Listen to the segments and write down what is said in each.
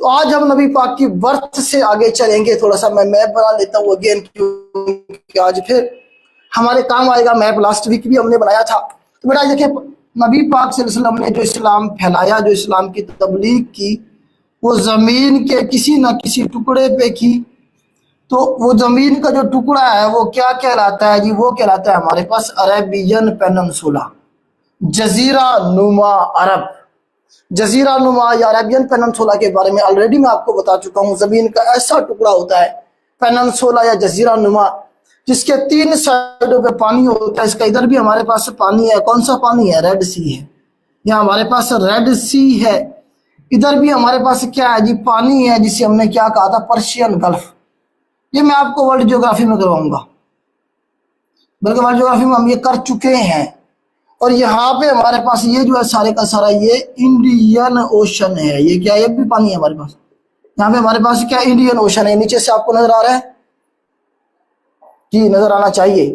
تو آج ہم نبی پاک کی برتھ سے آگے چلیں گے. تھوڑا سا میں میپ بنا لیتا ہوں اگین، کیونکہ آج پھر ہمارے کام آئے گا میپ. لاسٹ ویک بھی ہم نے بنایا تھا. تو بیٹا دیکھیں، نبی پاک صلی اللہ علیہ وسلم نے جو اسلام پھیلایا، جو اسلام کی تبلیغ کی، وہ زمین کے کسی نہ کسی ٹکڑے پہ کی. تو وہ زمین کا جو ٹکڑا ہے وہ کیا کہلاتا ہے جی؟ وہ کہلاتا ہے ہمارے پاس عربین پیننسولا، جزیرہ نما عرب. جزیرہ نما یا عربین پیننسولا کے بارے میں آلریڈی میں آپ کو بتا چکا ہوں. زمین کا ایسا ٹکڑا ہوتا ہے پیننسولا یا جزیرہ نما، جس کے 3 سائڈوں پہ پانی ہوتا ہے. اس کا ادھر بھی ہمارے پاس پانی ہے. کون سا پانی ہے؟ ریڈ سی ہے. یہاں ہمارے پاس ریڈ سی ہے. ادھر بھی ہمارے پاس کیا ہے جی؟ پانی ہے، جسے ہم نے کیا کہا تھا؟ Persian golf. یہ میں آپ کو ورلڈ جیوگرافی میں کرواؤں گا، بلکہ ورلڈ جیوگرافی میں ہم یہ کر چکے ہیں. اور یہاں پہ ہمارے پاس یہ جو ہے سارے کا سارا یہ انڈین اوشن ہے. یہ کیا ہے؟ یہ بھی پانی ہے ہمارے پاس. یہاں پہ ہمارے پاس کیا انڈین اوشن ہے. نیچے سے آپ کو نظر آ رہا ہے جی؟ نظر آنا چاہیے.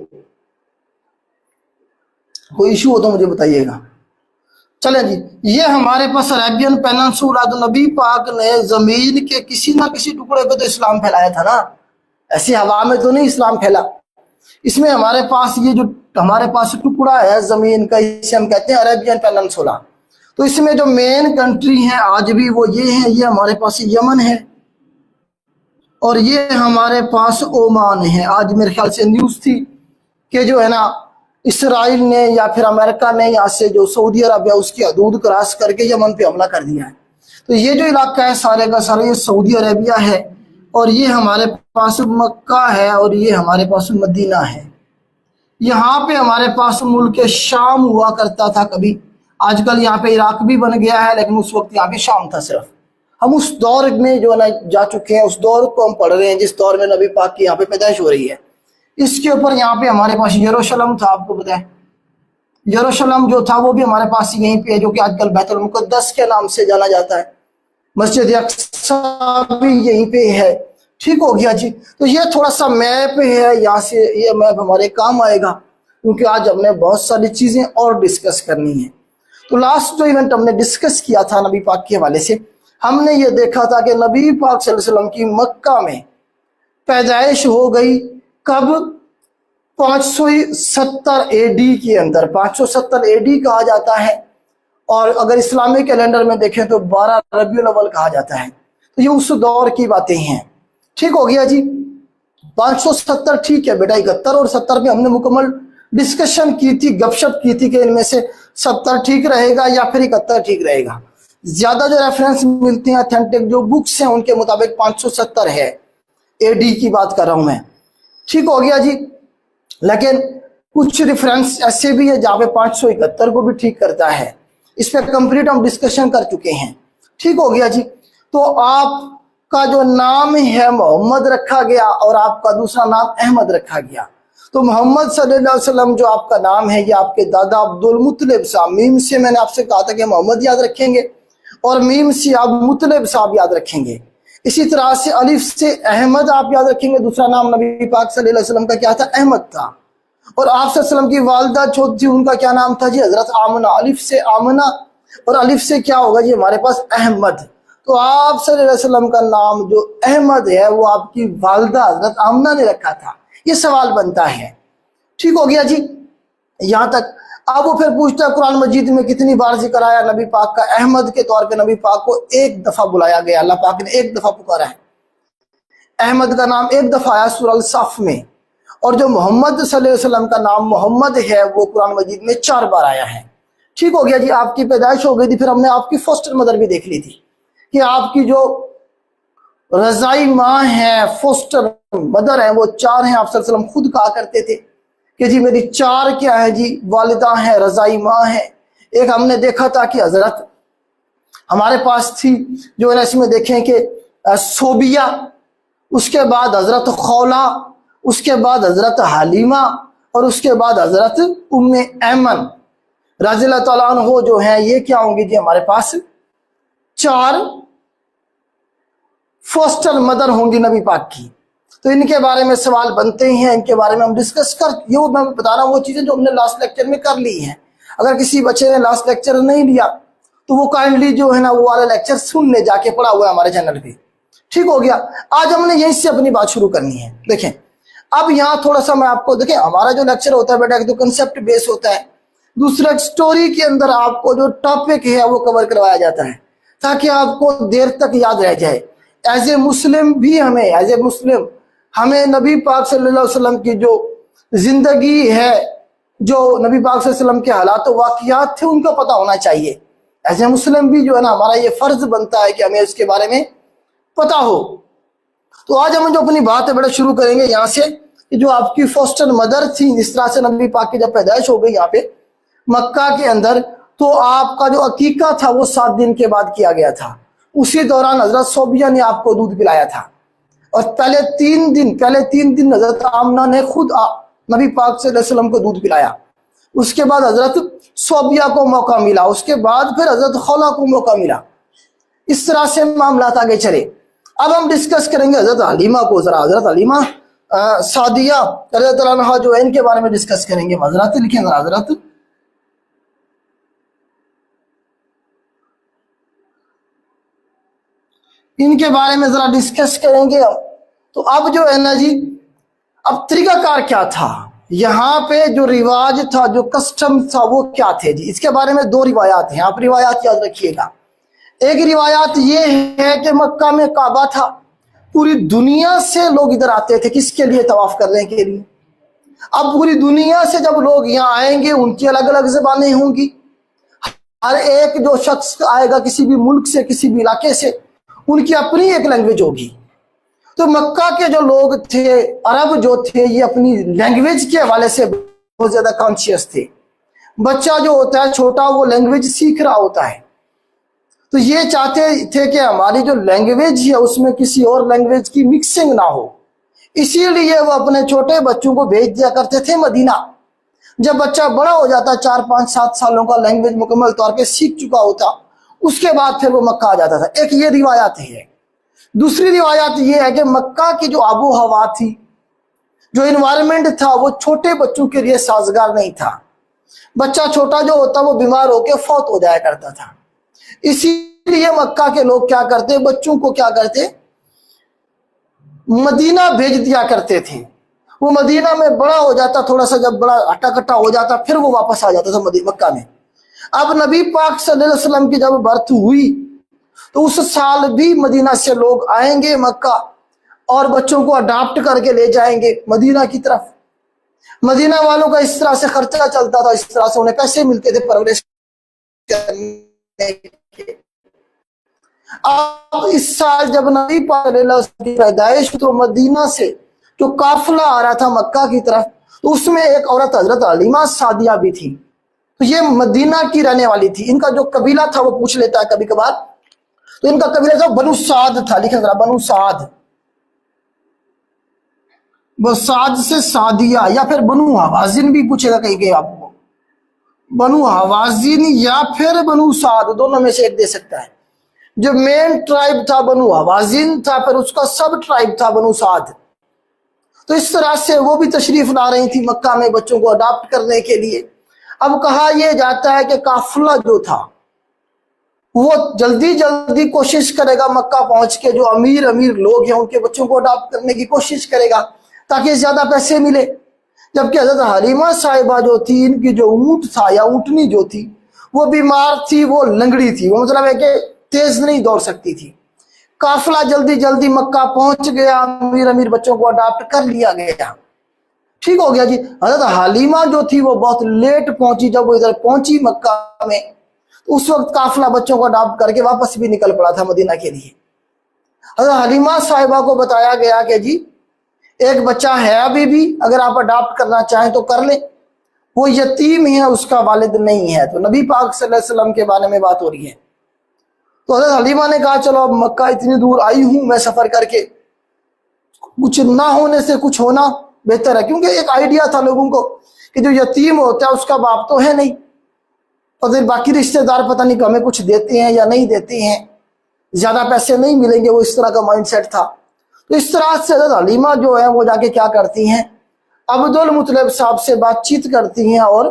کوئی ایشو ہو تو مجھے بتائیے گا. چلیں جی، یہ ہمارے پاس عربین پیننسولا. تو نبی پاک نے زمین کے کسی نہ کسی ٹکڑے پہ تو اسلام پھیلایا تھا نا. ایسی ہوا میں تو نہیں اسلام پھیلا. اس میں ہمارے پاس یہ جو ہمارے پاس ٹکڑا ہے زمین کا، اسے ہم کہتے ہیں عربین پیننسولا. تو اس میں جو مین کنٹری ہیں آج بھی وہ یہ ہیں. یہ ہمارے پاس یمن ہے، اور یہ ہمارے پاس عمان ہے. آج میرے خیال سے نیوز تھی کہ جو ہے نا اسرائیل نے یا پھر امریکہ نے یہاں سے جو سعودی عرب ہے اس کی حدود کراس کر کے یمن پہ حملہ کر دیا ہے. تو یہ جو علاقہ ہے سارے کا سارا یہ سعودی عربیہ ہے، اور یہ ہمارے پاس مکہ ہے، اور یہ ہمارے پاس مدینہ ہے. یہاں پہ ہمارے پاس ملک شام ہوا کرتا تھا کبھی. آج کل یہاں پہ عراق بھی بن گیا ہے، لیکن اس وقت یہاں پہ شام تھا صرف. ہم اس دور میں جو ہے نا جا چکے ہیں. اس دور کو ہم پڑھ رہے ہیں جس دور میں نبی پاک کی یہاں پہ پیدائش ہو رہی ہے. اس کے اوپر یہاں پہ ہمارے پاس یروشلم تھا. آپ کو پتہ ہے یروشلم جو تھا وہ بھی ہمارے پاس یہیں پہ ہے، جو کہ آج کل بیت المقدس کے نام سے جانا جاتا ہے. مسجد اقصی بھی یہیں پہ ہے. ٹھیک ہو گیا جی. تو یہ تھوڑا سا میپ ہے. یہاں سے یہ میپ ہمارے کام آئے گا، کیونکہ آج ہم نے بہت ساری چیزیں اور ڈسکس کرنی ہیں. تو لاسٹ جو ایونٹ ہم نے ڈسکس کیا تھا نبی پاک کے حوالے سے، ہم نے یہ دیکھا تھا کہ نبی پاک صلی اللہ علیہ وسلم کی مکہ میں پیدائش ہو گئی. کب؟ 570 اے ڈی کے اندر. 570 اے ڈی کہا جاتا ہے، اور اگر اسلامی کیلنڈر میں دیکھیں تو 12 ربیع الاول کہا جاتا ہے. تو یہ اس دور کی باتیں ہیں. ٹھیک ہو گیا جی. 570 ٹھیک ہے بیٹا. 71 اور 70 پہ ہم نے مکمل ڈسکشن کی تھی، گپ شپ کی تھی کہ ان میں سے 70 ٹھیک رہے گا یا پھر 71 ٹھیک رہے گا. زیادہ جو ریفرنس ملتے ہیں اتھینٹک جو بکس ہیں ان کے مطابق 570 ہے. اے ڈی کی بات کر رہا ہوں میں. ٹھیک ہو گیا جی. لیکن کچھ ریفرنس ایسے بھی ہے جہاں پہ 571 کو بھی ٹھیک کرتا ہے. اس پہ کمپلیٹ ہم ڈسکشن کر چکے ہیں. ٹھیک ہو گیا جی. تو آپ کا جو نام ہے محمد رکھا گیا، اور آپ کا دوسرا نام احمد رکھا گیا. تو محمد صلی اللہ علیہ وسلم جو آپ کا نام ہے، یہ آپ کے دادا عبد المطلب صاحب، میم سے میں نے آپ سے کہا تھا کہ محمد یاد رکھیں گے، اور میم سے آپ مطلب صاحب یاد رکھیں گے. اسی طرح سے الف سے احمد آپ یاد رکھیں گے. دوسرا نام نبی پاک صلی اللہ علیہ وسلم کا کیا تھا؟ احمد تھا. اور آپ صلی اللہ علیہ وسلم کی والدہ جو تھی ان کا کیا نام تھا جی؟ حضرت آمنہ. الف سے آمنہ، اور الف سے کیا ہوگا جی ہمارے پاس؟ احمد. تو آپ صلی اللہ علیہ وسلم کا نام جو احمد ہے وہ آپ کی والدہ حضرت آمنہ نے رکھا تھا. یہ سوال بنتا ہے. ٹھیک ہو گیا جی. یہاں تک. اب وہ پھر پوچھتا ہے قرآن مجید میں کتنی بار ذکر آیا نبی پاک کا؟ احمد کے طور پہ نبی پاک کو 1 دفعہ بلایا گیا. اللہ پاک نے 1 دفعہ پکارا ہے. احمد کا نام 1 دفعہ آیا سورہ الصف میں. اور جو محمد صلی اللہ علیہ وسلم کا نام محمد ہے وہ قرآن مجید میں 4 بار آیا ہے. ٹھیک ہو گیا جی. آپ کی پیدائش ہو گئی تھی. پھر ہم نے آپ کی فوسٹر مدر بھی دیکھ لی تھی کہ آپ کی جو رضائی ماں ہے، فوسٹر مدر ہیں، وہ 4 ہیں. آپ صلی اللہ علیہ وسلم خود کہا کرتے تھے کہ جی میری 4 کیا ہے جی؟ والدہ ہیں، رضائی ماں ہیں. ایک ہم نے دیکھا تھا کہ حضرت ہمارے پاس تھی جو ہے اس میں دیکھیں کہ صوبیہ، اس کے بعد حضرت خولہ، اس کے بعد حضرت حلیمہ، اور اس کے بعد حضرت ام ایمن رضی اللہ تعالیٰ عنہ جو ہیں. یہ کیا ہوں گی جی ہمارے پاس؟ 4 فوسٹر مدر ہوں گی نبی پاک کی. تو ان کے بارے میں سوال بنتے ہیں، ان کے بارے میں ہم ڈسکس یہ میں بتا رہا ہوں وہ چیزیں جو ہم نے لاسٹ لیکچر میں کر لی ہیں. اگر کسی بچے نے لاسٹ لیکچر نہیں لیا تو وہ کائنڈلی جو ہے نا وہ والا لیکچر سن لے، جا کے پڑھا ہوا ہے ہمارے چینل پہ، ٹھیک ہو گیا۔ آج ہم نے یہیں سے اپنی بات شروع کرنی ہے۔ دیکھیں اب یہاں تھوڑا سا میں آپ کو، دیکھیں ہمارا جو لیکچر ہوتا ہے بیٹا ایک تو کنسپٹ بیس ہوتا ہے، دوسرا ایک سٹوری کے اندر آپ کو جو ٹاپک ہے وہ کور کروایا جاتا ہے تاکہ آپ کو دیر تک یاد رہ جائے۔ ایز اے مسلم بھی ہمیں نبی پاک صلی اللہ علیہ وسلم کی جو زندگی ہے، جو نبی پاک صلی اللہ علیہ وسلم کے حالات و واقعات تھے ان کا پتہ ہونا چاہیے۔ ایز اے مسلم بھی جو ہے نا ہمارا یہ فرض بنتا ہے کہ ہمیں اس کے بارے میں پتہ ہو۔ تو آج ہم جو اپنی بات ہے بیٹا شروع کریں گے یہاں سے کہ جو آپ کی فوسٹر مدر تھی، جس طرح سے نبی پاک کی جب پیدائش ہو گئی یہاں پہ مکہ کے اندر، تو آپ کا جو عقیقہ تھا وہ 7 دن کے بعد کیا گیا تھا۔ اسی دوران حضرت صوبیہ نے آپ کو دودھ پلایا تھا، اور پہلے 3 دن حضرت آمنہ نے خود نبی پاک صلی اللہ علیہ وسلم کو دودھ پلایا۔ اس کے بعد حضرت صوبیہ کو موقع ملا، اس کے بعد پھر حضرت خولہ کو موقع ملا۔ اس طرح سے معاملات آگے چلے۔ اب ہم ڈسکس کریں گے حضرت حلیمہ کو، ذرا حضرت حلیمہ سعدیہ رضی اللہ عنہا جو ہے ان کے بارے میں ڈسکس کریں گے۔ حضرات لکھیں ذرا، حضرت ان کے بارے میں ذرا ڈسکس کریں گے۔ تو اب جو ہے نا جی، اب طریقہ کار کیا تھا یہاں پہ، جو رواج تھا، جو کسٹم تھا وہ کیا تھے جی؟ اس کے بارے میں 2 روایات ہیں، آپ روایات یاد رکھیے گا۔ ایک روایات یہ ہے کہ مکہ میں کعبہ تھا، پوری دنیا سے لوگ ادھر آتے تھے، کس کے لیے؟ طواف کرنے کے لیے۔ اب پوری دنیا سے جب لوگ یہاں آئیں گے ان کی الگ الگ زبانیں ہوں گی، ہر ایک جو شخص آئے گا کسی بھی ملک سے، کسی بھی علاقے سے، ان کی اپنی ایک لینگویج ہوگی۔ تو مکہ کے جو لوگ تھے، عرب جو تھے، یہ اپنی لینگویج کے حوالے سے بہت زیادہ کانشیس تھے۔ بچہ جو ہوتا ہے چھوٹا، وہ لینگویج سیکھ رہا ہوتا ہے، تو یہ چاہتے تھے کہ ہماری جو لینگویج ہے اس میں کسی اور لینگویج کی مکسنگ نہ ہو، اسی لیے وہ اپنے چھوٹے بچوں کو بھیج دیا کرتے تھے مدینہ۔ جب بچہ بڑا ہو جاتا، 4 5 7 سالوں کا، لینگویج مکمل طور پہ سیکھ چکا ہوتا، اس کے بعد پھر وہ مکہ آ جاتا تھا۔ ایک یہ روایات ہے۔ دوسری روایات یہ ہے کہ مکہ کی جو آب و ہوا تھی، جو انوائرمنٹ تھا، وہ چھوٹے بچوں کے لیے سازگار نہیں تھا۔ بچہ چھوٹا جو ہوتا وہ بیمار ہو کے فوت ہو جایا کرتا تھا، اسی لیے مکہ کے لوگ کیا کرتے، بچوں کو کیا کرتے، مدینہ بھیج دیا کرتے تھے۔ وہ مدینہ میں بڑا ہو جاتا، تھوڑا سا جب بڑا ہٹا کٹا ہو جاتا، پھر وہ واپس آ جاتا تھا مکہ میں۔ اب نبی پاک صلی اللہ علیہ وسلم کی جب برتھ ہوئی تو اس سال بھی مدینہ سے لوگ آئیں گے مکہ، اور بچوں کو اڈاپٹ کر کے لے جائیں گے مدینہ کی طرف۔ مدینہ والوں کا اس طرح سے خرچہ چلتا تھا، اس طرح سے انہیں پیسے ملتے تھے پرورش کرنے کے۔ اب اس سال جب نبی پاک صلی اللہ علیہ وسلم کی پیدائش، تو مدینہ سے جو قافلہ آ رہا تھا مکہ کی طرف، تو اس میں ایک عورت حضرت حلیمہ سعدیہ بھی تھی۔ تو یہ مدینہ کی رہنے والی تھی۔ ان کا جو قبیلہ تھا وہ پوچھ لیتا ہے کبھی کبھار، تو ان کا قبیلہ تھا بنو سعد تھا۔ لکھیں ذرا، بنو سعد، وہ سعد سے سعدیہ، یا پھر بنو حوازن بھی پوچھے گا کہیں کہ آپ کو، بنو حوازن یا پھر بنو سعد، دونوں میں سے ایک دے سکتا ہے۔ جو مین ٹرائب تھا بنو حوازن تھا، پھر اس کا سب ٹرائب تھا بنو سعد۔ تو اس طرح سے وہ بھی تشریف لا رہی تھی مکہ میں بچوں کو اڈاپٹ کرنے کے لیے۔ اب کہا یہ جاتا ہے کہ قافلہ جو تھا وہ جلدی جلدی کوشش کرے گا مکہ پہنچ کے، جو امیر لوگ ہیں ان کے بچوں کو اڈاپٹ کرنے کی کوشش کرے گا تاکہ زیادہ پیسے ملے۔ جبکہ حضرت حلیمہ صاحبہ جو تھی، ان کی جو اونٹ تھا یا اونٹنی جو تھی وہ بیمار تھی، وہ لنگڑی تھی، وہ مطلب ہے کہ تیز نہیں دوڑ سکتی تھی۔ قافلہ جلدی جلدی مکہ پہنچ گیا، امیر بچوں کو اڈاپٹ کر لیا گیا، ٹھیک ہو گیا جی۔ حضرت حلیمہ جو تھی وہ بہت لیٹ پہنچی۔ جب وہ ادھر پہنچی مکہ میں، اس وقت قافلہ بچوں کو اڈاپٹ کر کے واپس بھی نکل پڑا تھا مدینہ کے لیے۔ حضرت حلیمہ صاحبہ کو بتایا گیا کہ جی ایک بچہ ہے ابھی بھی، اگر آپ اڈاپٹ کرنا چاہیں تو کر لیں، وہ یتیم ہے، اس کا والد نہیں ہے۔ تو نبی پاک صلی اللہ علیہ وسلم کے بارے میں بات ہو رہی ہے۔ تو حضرت حلیمہ نے کہا چلو اب مکہ اتنی دور آئی ہوں میں سفر کر کے، کچھ نہ ہونے سے کچھ ہونا بہتر ہے، کیونکہ ایک آئیڈیا تھا لوگوں کو کہ جو یتیم ہوتا ہے اس کا باپ تو ہے نہیں، اور پھر باقی رشتہ دار پتہ نہیں کہ ہمیں کچھ دیتے ہیں یا نہیں دیتے ہیں، زیادہ پیسے نہیں ملیں گے، وہ اس طرح کا مائنڈ سیٹ تھا۔ تو اس طرح سے حضرت حلیمہ جو ہے وہ جا کے کیا کرتی ہیں، عبد المطلب صاحب سے بات چیت کرتی ہیں، اور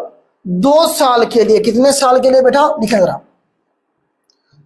2 سال کے لیے، کتنے سال کے لیے بیٹا لکھیں ذرا،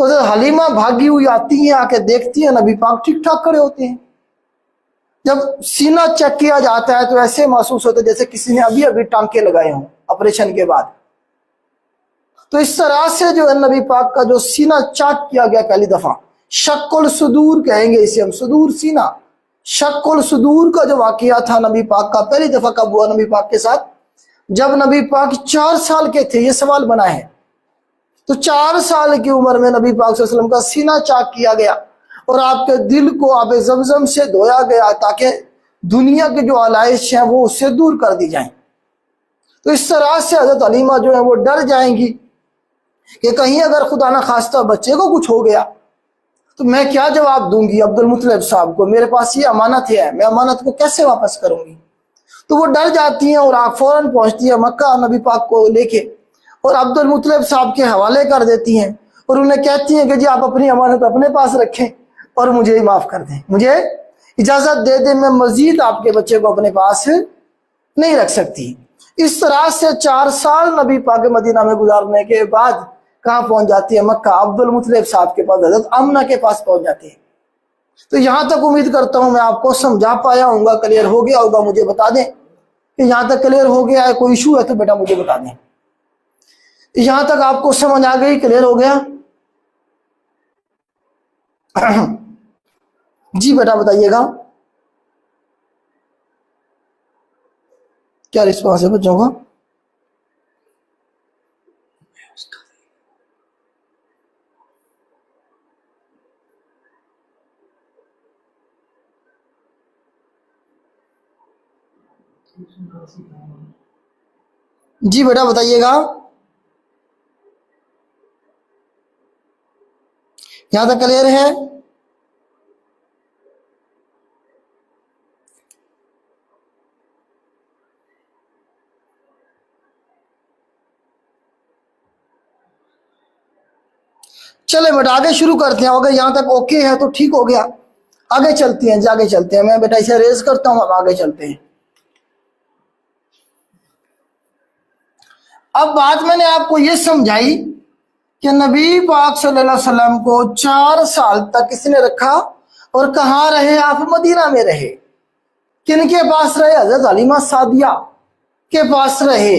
تو حضرت حلیمہ بھاگی ہوئی آتی ہیں، آ کے دیکھتی ہیں نبی پاک ٹھیک ٹھاک کھڑے ہوتے ہیں۔ جب سینہ چیک کیا جاتا ہے تو ایسے محسوس ہوتا ہے جیسے کسی نے ابھی ابھی ٹانکے لگائے ہوں آپریشن کے بعد۔ تو اس طرح سے جو ہے نبی پاک کا جو سینہ چاک کیا گیا پہلی دفعہ، شق الصدور کہیں گے اسے ہم، صدور سینہ، شق الصدور کا جو واقعہ تھا نبی پاک کا پہلی دفعہ کب ہوا نبی پاک کے ساتھ؟ جب نبی پاک 4 سال کے تھے۔ یہ سوال بنا ہے، تو 4 سال کی عمر میں نبی پاک صلی اللہ علیہ وسلم کا سینہ چاک کیا گیا اور آپ کے دل کو آب زمزم سے دھویا گیا تاکہ دنیا کی جو علائش ہیں وہ اس سے دور کر دی جائیں۔ تو اس طرح سے حضرت حلیمہ جو ہیں وہ ڈر جائیں گی کہ کہیں اگر خدا نہ خواستہ بچے کو کچھ ہو گیا تو میں کیا جواب دوں گی عبد المطلب صاحب کو، میرے پاس یہ امانت ہے، میں امانت کو کیسے واپس کروں گی؟ تو وہ ڈر جاتی ہیں اور آپ فوراً پہنچتی ہیں مکہ نبی پاک کو لے کے اور عبد المطلب صاحب کے حوالے کر دیتی ہیں اور انہیں کہتی ہیں کہ جی آپ اپنی امانت اپنے پاس رکھیں اور مجھے ہی معاف کر دیں، مجھے اجازت دے دیں، میں مزید آپ کے بچے کو اپنے پاس نہیں رکھ سکتی۔ اس طرح سے 4 سال نبی پاک مدینہ میں گزارنے کے بعد کہاں پہنچ جاتی ہے؟ مکہ، عبد المطلب صاحب کے پاس، حضرت آمنہ کے پاس پہنچ جاتی ہے۔ تو یہاں تک امید کرتا ہوں میں آپ کو سمجھا پایا ہوں گا، کلیئر ہو گیا ہوگا۔ مجھے بتا دیں کہ یہاں تک کلیئر ہو گیا ہے، کوئی ایشو ہے تو بیٹا مجھے بتا دیں۔ یہاں تک آپ کو سمجھ آ گئی، کلیئر ہو گیا؟ جی بیٹا بتائیے گا کیا رسپانس ہے بچوں کا؟ جی بیٹا بتائیے گا، یہاں تک کلیئر ہے؟ چلے بیٹا آگے شروع کرتے ہیں، اگر یہاں تک اوکے ہے تو ٹھیک ہو گیا، آگے چلتے ہیں، آگے چلتے ہیں۔ میں بیٹا اسے ریز کرتا ہوں، اب آگے چلتے ہیں۔ اب بات میں نے آپ کو یہ سمجھائی کہ نبی پاک صلی اللہ علیہ وسلم کو 4 سال تک کس نے رکھا اور کہاں رہے؟ آپ مدینہ میں رہے۔ کن کے پاس رہے؟ حضرت حلیمہ سعدیہ کے پاس رہے۔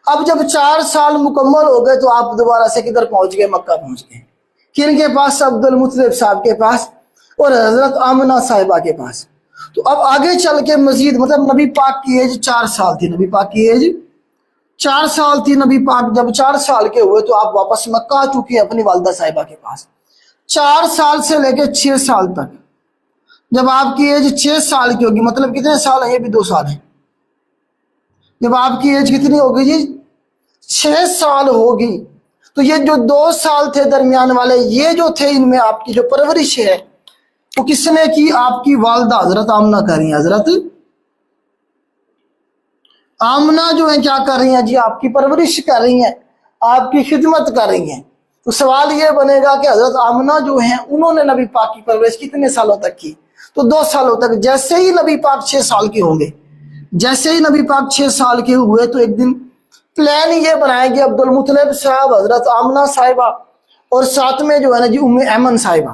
اب جب 4 سال مکمل ہو گئے تو آپ دوبارہ سے کدھر پہنچ گئے؟ مکہ پہنچ گئے۔ کن کے پاس؟ عبد المطلب صاحب کے پاس اور حضرت آمنہ صاحبہ کے پاس۔ تو اب آگے چل کے مزید مطلب نبی پاک کی ایج 4 سال تھی، نبی پاک کی ایج 4 سال تھی۔ نبی پاک جب 4 سال کے ہوئے تو آپ واپس مکہ آ چکے ہیں اپنی والدہ صاحبہ کے پاس۔ 4 سال سے لے کے 6 سال تک، جب آپ کی ایج 6 سال کی ہوگی، مطلب کتنے سال ہیں؟ یہ بھی 2 سال ہیں۔ جب آپ کی ایج کتنی ہوگی جی؟ 6 سال ہوگی، تو یہ جو 2 سال تھے درمیان والے، یہ جو تھے ان میں آپ کی جو پرورش ہے وہ کس نے کی؟ آپ کی والدہ حضرت آمنہ کر رہی ہیں۔ حضرت آمنہ جو ہیں کیا کر رہی ہیں جی؟ آپ کی پرورش کر رہی ہیں، آپ کی خدمت کر رہی ہیں۔ تو سوال یہ بنے گا کہ حضرت آمنہ جو ہیں انہوں نے نبی پاک کی پرورش کتنے سالوں تک کی؟ تو 2 سالوں تک۔ جیسے ہی نبی پاک 6 سال کے ہوں گے، جیسے ہی نبی پاک 6 سال کے ہوئے تو ایک دن پلان یہ بنائیں گے، عبد المطلب صاحب، حضرت آمنہ صاحبہ اور ساتھ میں جو ہے نا جی ام ایمن صاحبہ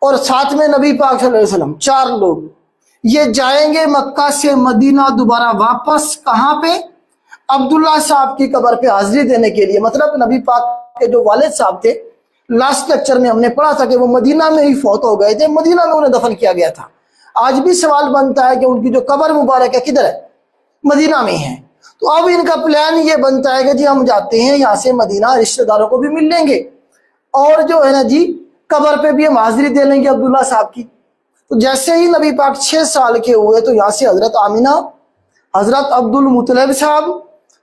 اور ساتھ میں نبی پاک صلی اللہ علیہ وسلم، 4 لوگ یہ جائیں گے مکہ سے مدینہ دوبارہ واپس۔ کہاں پہ؟ عبداللہ صاحب کی قبر پہ حاضری دینے کے لیے۔ مطلب نبی پاک کے جو والد صاحب تھے، لاسٹ لیکچر میں ہم نے پڑھا تھا کہ وہ مدینہ میں ہی فوت ہو گئے تھے، مدینہ میں انہیں دفن کیا گیا تھا۔ آج بھی سوال بنتا ہے کہ ان کی جو قبر مبارک ہے کدھر ہے؟ مدینہ میں ہے۔ تو اب ان کا پلان یہ بنتا ہے کہ جی ہم جاتے ہیں یہاں سے مدینہ، رشتہ داروں کو بھی مل لیں گے اور جو ہے نا جی قبر پہ بھی ہم حاضری دے لیں گے عبداللہ صاحب کی۔ تو جیسے ہی نبی پاک 6 سال کے ہوئے تو یہاں سے حضرت آمنہ، حضرت عبد المطلب صاحب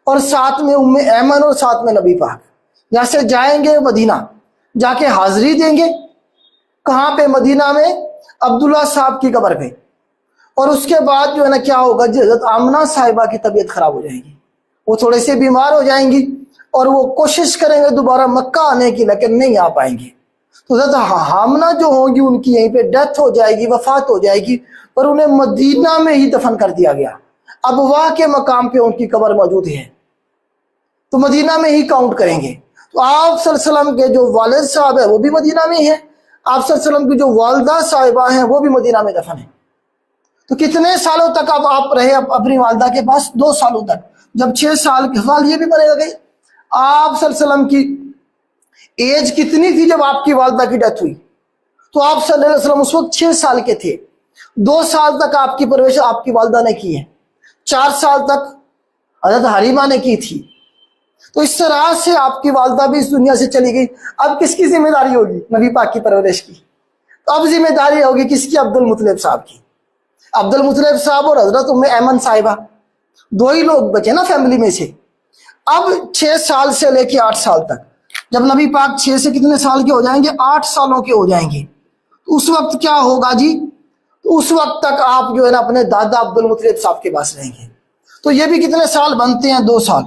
اور ساتھ میں ام ایمن اور ساتھ میں نبی پاک یہاں سے جائیں گے مدینہ، جا کے حاضری دیں گے۔ کہاں پہ؟ مدینہ میں عبداللہ صاحب کی قبر پہ۔ اور اس کے بعد جو ہے نا کیا ہوگا جی؟ حضرت آمنہ صاحبہ کی طبیعت خراب ہو جائے گی، وہ تھوڑے سے بیمار ہو جائیں گی اور وہ کوشش کریں گے دوبارہ مکہ آنے کی، لیکن نہیں آ پائیں گے۔ تو حضرت آمنہ جو ہوں گی ان کی یہیں پہ ڈیتھ ہو جائے گی، وفات ہو جائے گی اور انہیں مدینہ میں ہی دفن کر دیا گیا۔ ابواہ کے مقام پہ ان کی قبر موجود ہے، تو مدینہ میں ہی کاؤنٹ کریں گے۔ تو تو آپ صلی اللہ علیہ وسلم کے جو والد صاحب ہے وہ بھی مدینہ میں ہیں، آپ صلی اللہ علیہ وسلم کی جو والدہ صاحبہ ہیں وہ بھی مدینہ میں دفن ہیں۔ تو کتنے سالوں تک اب آپ رہے اپنی والدہ کے پاس؟ 2 سالوں تک۔ جب 6 سال کے سوال یہ بھی بنے گا کہ آپ صلی اللہ علیہ وسلم کی ایج کتنی تھی جب آپ کی والدہ کی ڈیتھ ہوئی؟ تو آپ صلی اللہ علیہ وسلم اس وقت 6 سال کے تھے۔ 2 سال تک آپ کی پرورش آپ کی والدہ نے کی ہے، 4 سال تک حضرت حلیمہ نے کی تھی۔ تو اس طرح سے آپ کی والدہ بھی اس دنیا سے چلی گئی۔ اب کس کی ذمہ داری ہوگی؟ نبی پاک کی پرورش کی۔ تو اب ذمہ داری ہوگی کس کی؟ عبد المطلب صاحب کی۔ عبد المطلب صاحب اور حضرت ام ایمن صاحبہ 2 ہی لوگ بچے نا فیملی میں سے۔ اب 6 سال سے لے کے 8 سال تک، جب نبی پاک 6 سے کتنے سال کے ہو جائیں گے؟ 8 سالوں کے ہو جائیں گے، تو اس وقت کیا ہوگا جی؟ تو اس وقت تک آپ جو ہے نا اپنے دادا عبد المطلب صاحب کے پاس رہیں گے۔ تو یہ بھی کتنے سال بنتے ہیں؟ 2 سال۔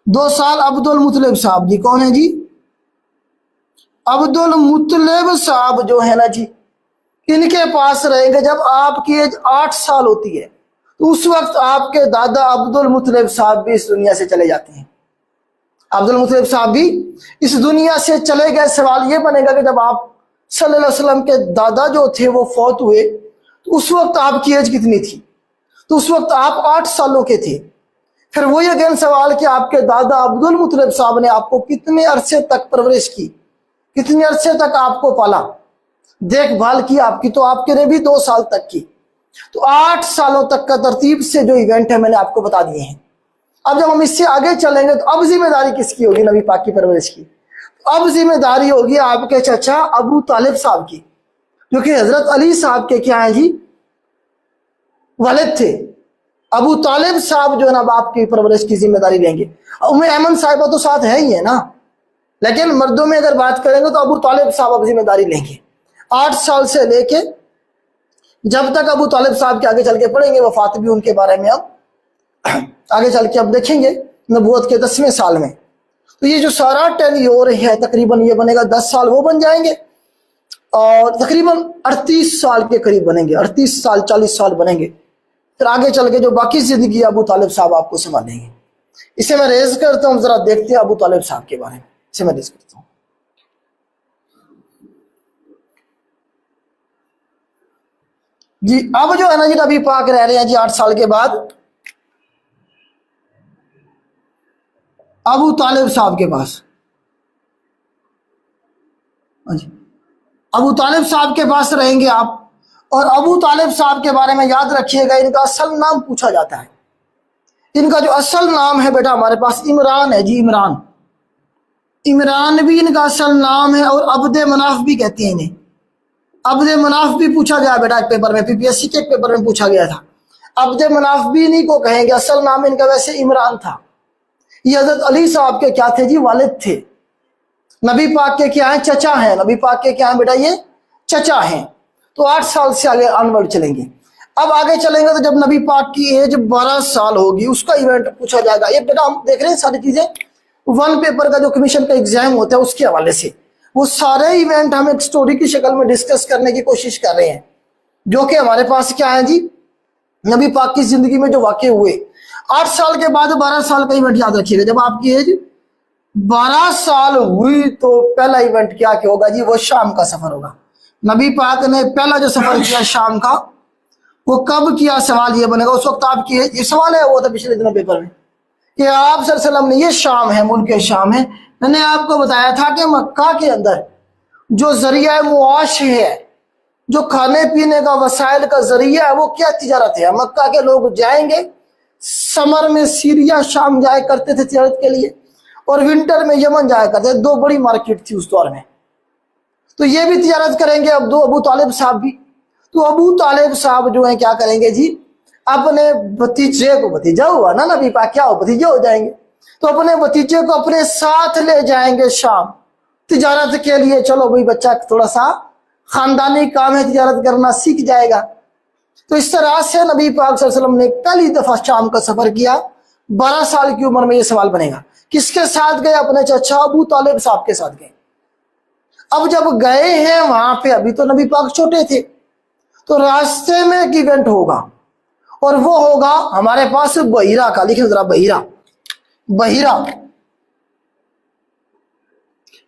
2 سال عبد المطلب صاحب جی کون ہیں جی؟ عبد المطلب صاحب جو ہے نا جی، ان کے پاس رہیں گے جب آپ کی ایج 8 سال ہوتی ہے۔ تو اس وقت آپ کے دادا عبد المطلب صاحب بھی اس دنیا سے چلے جاتے ہیں۔ عبد المطلب صاحب بھی اس دنیا سے چلے گئے۔ سوال یہ بنے گا کہ جب آپ صلی اللہ علیہ وسلم کے دادا جو تھے وہ فوت ہوئے تو اس وقت آپ کی ایج کتنی تھی؟ تو اس وقت آپ 8 سالوں کے تھے۔ پھر وہی اگین سوال کہ آپ کے دادا عبد المطلب صاحب نے آپ کو کتنے عرصے تک پرورش کی، کتنے عرصے تک آپ کو پالا، دیکھ بھال کی آپ کی؟ تو آپ کے نے بھی 2 سال تک کی۔ تو 8 سالوں تک کا ترتیب سے جو ایونٹ ہے میں نے آپ کو بتا دیے ہیں۔ اب جب ہم اس سے آگے چلیں گے تو اب ذمہ داری کس کی ہوگی؟ نبی پاک کی پرورش کی۔ اب ذمہ داری ہوگی آپ کے چچا ابو طالب صاحب کی، جو کہ حضرت علی صاحب کے کیا ہیں جی؟ والد تھے۔ ابو طالب صاحب جو ہے نا اب آپ کی پرورش کی ذمہ داری لیں گے۔ ام ایمن صاحبہ تو ساتھ ہے ہی ہے نا، لیکن مردوں میں اگر بات کریں گے تو ابو طالب صاحب اب ذمہ داری لیں گے 8 سال سے لے کے جب تک ابو طالب صاحب کے آگے چل کے پڑھیں گے، وفات بھی ان کے بارے میں اب آگے چل کے اب دیکھیں گے نبوت کے 10ویں سال میں۔ تو یہ جو سارا ٹینیور ہے تقریباً یہ بنے گا 10 سال وہ بن جائیں گے، اور تقریباً 38 سال کے قریب بنیں گے، 38 سال 40 سال بنیں گے۔ پھر آگے چل کے جو باقی زندگی ابو طالب صاحب آپ کو سنبھالیں گے۔ اسے میں ریز کرتا ہوں، ذرا دیکھتے ہیں ابو طالب صاحب کے بارے میں، اسے میں ریز کرتا ہوں۔ جی اب جو ہے نا جی نبی پاک رہ رہے ہیں جی 8 سال کے بعد ابو طالب صاحب کے پاس۔ ابو طالب صاحب کے پاس رہیں گے آپ، اور ابو طالب صاحب کے بارے میں یاد رکھیے گا ان کا اصل نام پوچھا جاتا ہے۔ ان کا جو اصل نام ہے بیٹا ہمارے پاس عمران ہے جی، عمران۔ عمران بھی ان کا اصل نام ہے، اور عبد مناف بھی کہتے ہیں انہیں۔ عبد مناف بھی پوچھا گیا بیٹا ایک پیپر میں، پی پی ایس سی کے ایک پیپر میں پوچھا گیا تھا۔ عبد مناف بھی انہیں کو کہیں گے، اصل نام ان کا ویسے عمران تھا۔ یہ حضرت علی صاحب کے کیا تھے جی؟ والد تھے۔ نبی پاک کے کیا ہیں؟ چچا ہیں۔ نبی پاک کے کیا ہیں بیٹا؟ یہ چچا ہیں۔ تو 8 سال سے آگے آنورڈ چلیں گے۔ اب آگے چلیں گے تو جب نبی پاک کی ایج 12 سال ہوگی اس کا ایونٹ پوچھا جائے گا۔ یہ بیٹا ہم دیکھ رہے ہیں ساری چیزیں 1 پیپر کا جو کمیشن کا ایگزام ہوتا ہے اس کے حوالے سے، وہ سارے ایونٹ ہم ایک سٹوری کی شکل میں ڈسکس کرنے کی کوشش کر رہے ہیں، جو کہ ہمارے پاس کیا ہے جی؟ نبی پاک کی زندگی میں جو واقع ہوئے۔ 8 سال کے بعد 12 سال کا ایونٹ یاد رکھیے گا۔ جب آپ کی ایج 12 سال ہوئی تو پہلا ایونٹ کیا ہوگا جی؟ وہ شام کا سفر ہوگا۔ نبی پاک نے پہلا جو سفر کیا شام کا وہ کب کیا؟ سوال یہ بنے گا اس وقت آپ کی ایج، یہ سوال ہے وہ تھا پچھلے دنوں پیپر میں کہ آپ صلی اللہ علیہ وسلم نے، یہ شام ہے، ملک شام ہے، میں نے آپ کو بتایا تھا کہ مکہ کے اندر جو ذریعہ معاش ہے، جو کھانے پینے کا وسائل کا ذریعہ ہے، وہ کیا؟ تجارت ہے۔ مکہ کے لوگ جائیں گے، سمر میں سیریا شام جایا کرتے تھے تجارت کے لیے، اور ونٹر میں یمن جایا کرتے تھے۔ 2 بڑی مارکیٹ تھی اس دور میں، تو یہ بھی تجارت کریں گے ابو طالب صاحب بھی۔ تو ابو طالب صاحب جو ہیں کیا کریں گے جی؟ اپنے بھتیجے کو، بھتیجا ہوا نا نبی پاک، کیا ہو بھتیجے ہو جائیں گے، تو اپنے بھتیجے کو اپنے ساتھ لے جائیں گے شام تجارت کے لیے۔ چلو بھائی بچہ تھوڑا سا خاندانی کام ہے، تجارت کرنا سیکھ جائے گا۔ تو اس طرح سے نبی پاک صلی اللہ علیہ وسلم نے پہلی دفعہ شام کا سفر کیا 12 سال کی عمر میں۔ یہ سوال بنے گا کس کے ساتھ گئے؟ اپنے چچا ابو طالب صاحب کے ساتھ گئے۔ اب جب گئے ہیں وہاں پہ، ابھی تو نبی پاک چھوٹے تھے، تو راستے میں ایک ایونٹ ہوگا، اور وہ ہوگا ہمارے پاس بحیرہ کا۔ لکھیں ذرا، بحیرہ، بحیرہ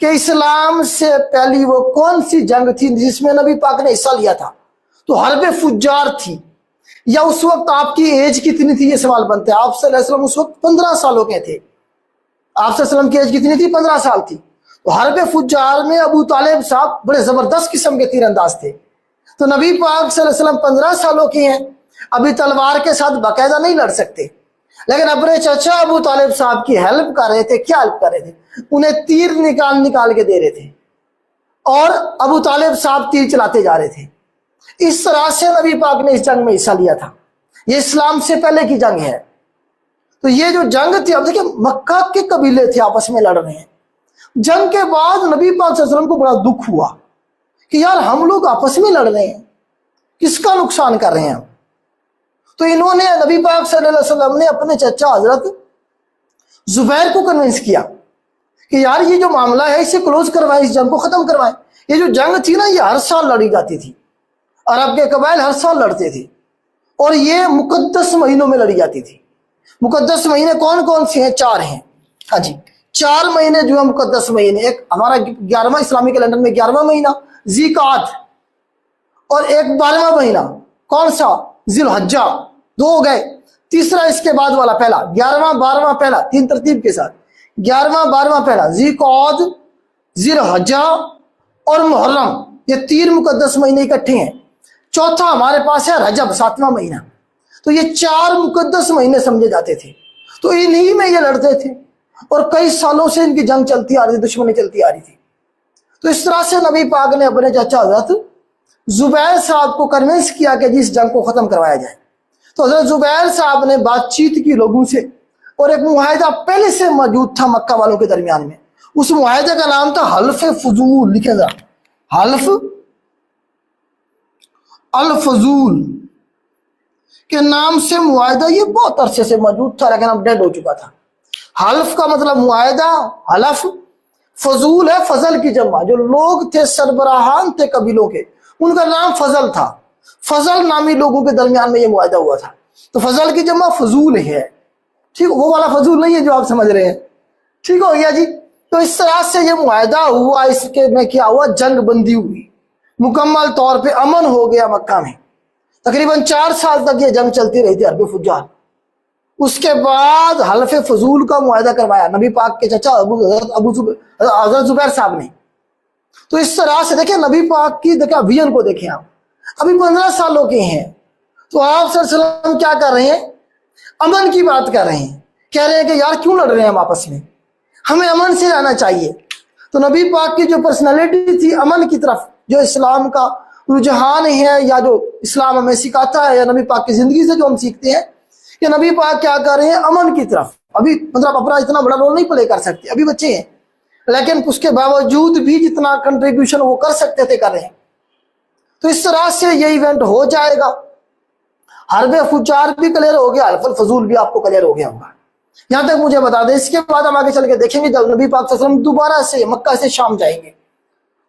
کہ اسلام سے پہلی وہ کون سی جنگ تھی جس میں نبی پاک نے حصہ لیا تھا؟ تو حرب فجار تھی. یا اس وقت آپ کی ایج کتنی تھی؟ یہ سوال بنتا ہے. آپ صلی اللہ علیہ وسلم اس وقت 15 سالوں کے تھے. آپ صلی اللہ علیہ وسلم کی ایج کتنی تھی؟ 15 سال تھی. تو حرب فجار میں ابو طالب صاحب بڑے زبردست قسم کے تیر انداز تھے. تو نبی پاک صلی اللہ علیہ وسلم 15 سالوں کے ہیں, ابھی تلوار کے ساتھ باقاعدہ نہیں لڑ سکتے, لیکن اپنے چچا ابو طالب صاحب کی ہیلپ کر رہے تھے. کیا ہیلپ کر رہے تھے؟ انہیں تیر نکال کے دے رہے تھے اور ابو طالب صاحب تیر چلاتے جا رہے تھے. اس طرح سے نبی پاک نے اس جنگ میں حصہ لیا تھا. یہ اسلام سے پہلے کی جنگ ہے. تو یہ جو جنگ تھی, اب دیکھیں مکہ کے قبیلے تھے آپس میں لڑ رہے ہیں. جنگ کے بعد نبی پاک صلی اللہ علیہ وسلم کو بڑا دکھ ہوا کہ یار ہم لوگ آپس میں لڑ رہے ہیں, کس کا نقصان کر رہے ہیں. تو انہوں نے نبی پاک صلی اللہ علیہ وسلم نے اپنے چچا حضرت زبیر کو کنونس کیا کہ یار یہ جو معاملہ ہے اسے کلوز کروائیں, اس جنگ کو ختم کروائیں. یہ جو جنگ تھی نا یہ ہر سال لڑی جاتی تھی, عرب کے قبائل ہر سال لڑتے تھے, اور یہ مقدس مہینوں میں لڑی جاتی تھی. مقدس مہینے کون کون سے ہیں؟ 4 ہیں. ہاں جی, 4 مہینے جو ہیں مقدس مہینے. ایک ہمارا 11واں اسلامی کیلنڈر میں 11واں مہینہ ذی قعد, اور ایک 12واں مہینہ کون سا؟ ذی الحجہ. 2 ہو گئے. تیسرا اس کے بعد والا پہلا 11واں 12واں پہلا, 3 ترتیب کے ساتھ 11واں 12واں پہلا, ذی قعد, ذی الحجہ اور محرم. یہ 3 مقدس مہینے اکٹھے ہیں. چوتھا ہمارے پاس ہے رجب 7واں مہینہ. تو یہ 4 مقدس مہینے سمجھے جاتے تھے. تو انہی میں یہ لڑتے تھے, اور کئی سالوں سے ان کی جنگ چلتی آ رہی تھی, دشمنی چلتی آ رہی تھی. تو اس طرح سے نبی پاک نے اپنے چچا حضرت زبیر صاحب کو کنونس کیا کہ جس جنگ کو ختم کروایا جائے. تو حضرت زبیر صاحب نے بات چیت کی لوگوں سے, اور ایک معاہدہ پہلے سے موجود تھا مکہ والوں کے درمیان میں. اس معاہدے کا نام تھا حلف فضول. لکھیں ذرا, حلف الفضول کے نام سے معاہدہ, یہ بہت عرصے سے موجود تھا لیکن اب ڈیڈ ہو چکا تھا. حلف کا مطلب معاہدہ, حلف. فضول ہے فضل کی جمع. جو لوگ تھے سربراہان تھے قبیلوں کے, ان کا نام فضل تھا. فضل نامی لوگوں کے درمیان میں یہ معاہدہ ہوا تھا. تو فضل کی جمع فضول ہے. ٹھیک, وہ والا فضول نہیں ہے جو آپ سمجھ رہے ہیں. ٹھیک ہو گیا جی. تو اس طرح سے یہ معاہدہ ہوا. اس کے میں کیا ہوا؟ جنگ بندی ہوئی, مکمل طور پہ امن ہو گیا مکہ میں. تقریباً 4 سال تک یہ جنگ چلتی رہی تھی حرب فجار. اس کے بعد حلف فضول کا معاہدہ کروایا نبی پاک کے چچا حضرت زبیر صاحب نے. تو اس طرح سے دیکھیں نبی پاک کی ویژن کو دیکھیں. آپ ابھی 15 سالوں کے ہیں, تو آپ صلی اللہ علیہ وسلم کیا کر رہے ہیں؟ امن کی بات کر رہے ہیں. کہہ رہے ہیں کہ یار کیوں لڑ رہے ہیں ہم آپس میں, ہمیں امن سے رہنا چاہیے. تو نبی پاک کی جو پرسنالٹی تھی امن کی طرف, جو اسلام کا رجحان ہے, یا جو اسلام ہمیں سکھاتا ہے, یا نبی پاک کی زندگی سے جو ہم سیکھتے ہیں, کہ نبی پاک کیا کر رہے ہیں؟ امن کی طرف. ابھی مطلب اپنا اتنا بڑا رول نہیں پلے کر سکتے, ابھی بچے ہیں, لیکن اس کے باوجود بھی جتنا کنٹریبیوشن وہ کر سکتے تھے کر رہے ہیں. تو اس طرح سے یہ ایونٹ ہو جائے گا. حرب فجار بھی کلیئر ہو گیا, حلف الفضول بھی آپ کو کلیئر ہو گیا ہوگا. یہاں تک مجھے بتا دیں, اس کے بعد ہم آگے چل کے دیکھیں گے جب نبی پاک صلی اللہ علیہ وسلم دوبارہ سے مکہ سے شام جائیں گے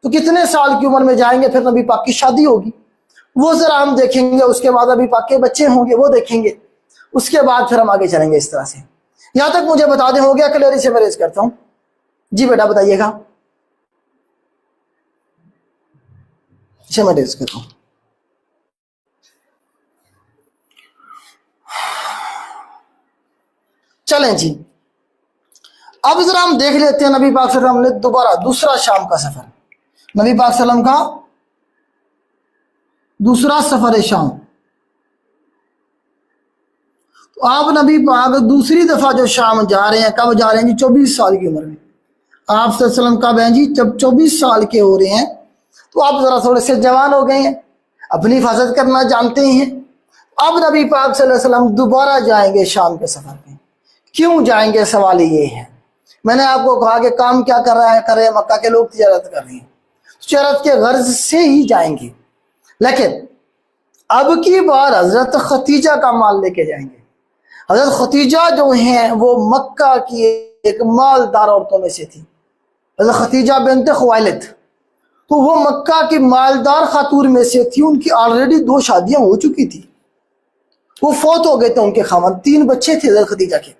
تو کتنے سال کی عمر میں جائیں گے. پھر نبی پاک کی شادی ہوگی, وہ ذرا ہم دیکھیں گے. اس کے بعد نبی پاک کے بچے ہوں گے, وہ دیکھیں گے. اس کے بعد پھر ہم آگے چلیں گے اس طرح سے. یہاں تک مجھے بتا دیں, ہو گیا کلیئر؟ سے میں ریز کرتا ہوں. جی بیٹا بتائیے گا. اسے میں ریز کرتا ہوں. چلیں جی, اب ذرا ہم دیکھ لیتے ہیں نبی پاک صلی اللہ علیہ وسلم نے دوبارہ دوسرا شام کا سفر. نبی پاک صلی اللہ علیہ وسلم کا دوسرا سفر شام. تو آپ نبی پاک دوسری دفعہ جو شام جا رہے ہیں, کب جا رہے ہیں جی؟ 24 سال کی عمر میں. آپ صلی اللہ علیہ وسلم کب ہیں جی؟ جب 24 سال کے ہو رہے ہیں. تو آپ ذرا تھوڑے سے جوان ہو گئے ہیں, اپنی حفاظت کرنا جانتے ہیں. اب نبی پاک صلی اللہ علیہ وسلم دوبارہ جائیں گے شام کے سفر پہ. کیوں جائیں گے؟ سوال یہ ہے. میں نے آپ کو کہا کہ کام کیا کر رہے ہیں مکہ کے لوگ؟ تجارت کر رہے ہیں. تجارت کے غرض سے ہی جائیں گے, لیکن اب کی بار حضرت ختیجہ کا مال لے کے جائیں گے. حضرت ختیجہ جو ہیں وہ مکہ کی ایک مالدار عورتوں میں سے تھی. حضرت ختیجہ بنت خوائلد, تو وہ مکہ کی مالدار خاتون میں سے تھی. ان کی آلریڈی 2 شادیاں ہو چکی تھی, وہ فوت ہو گئے تھے. ان کے خاوند 3 بچے تھے حضرت ختیجہ کے.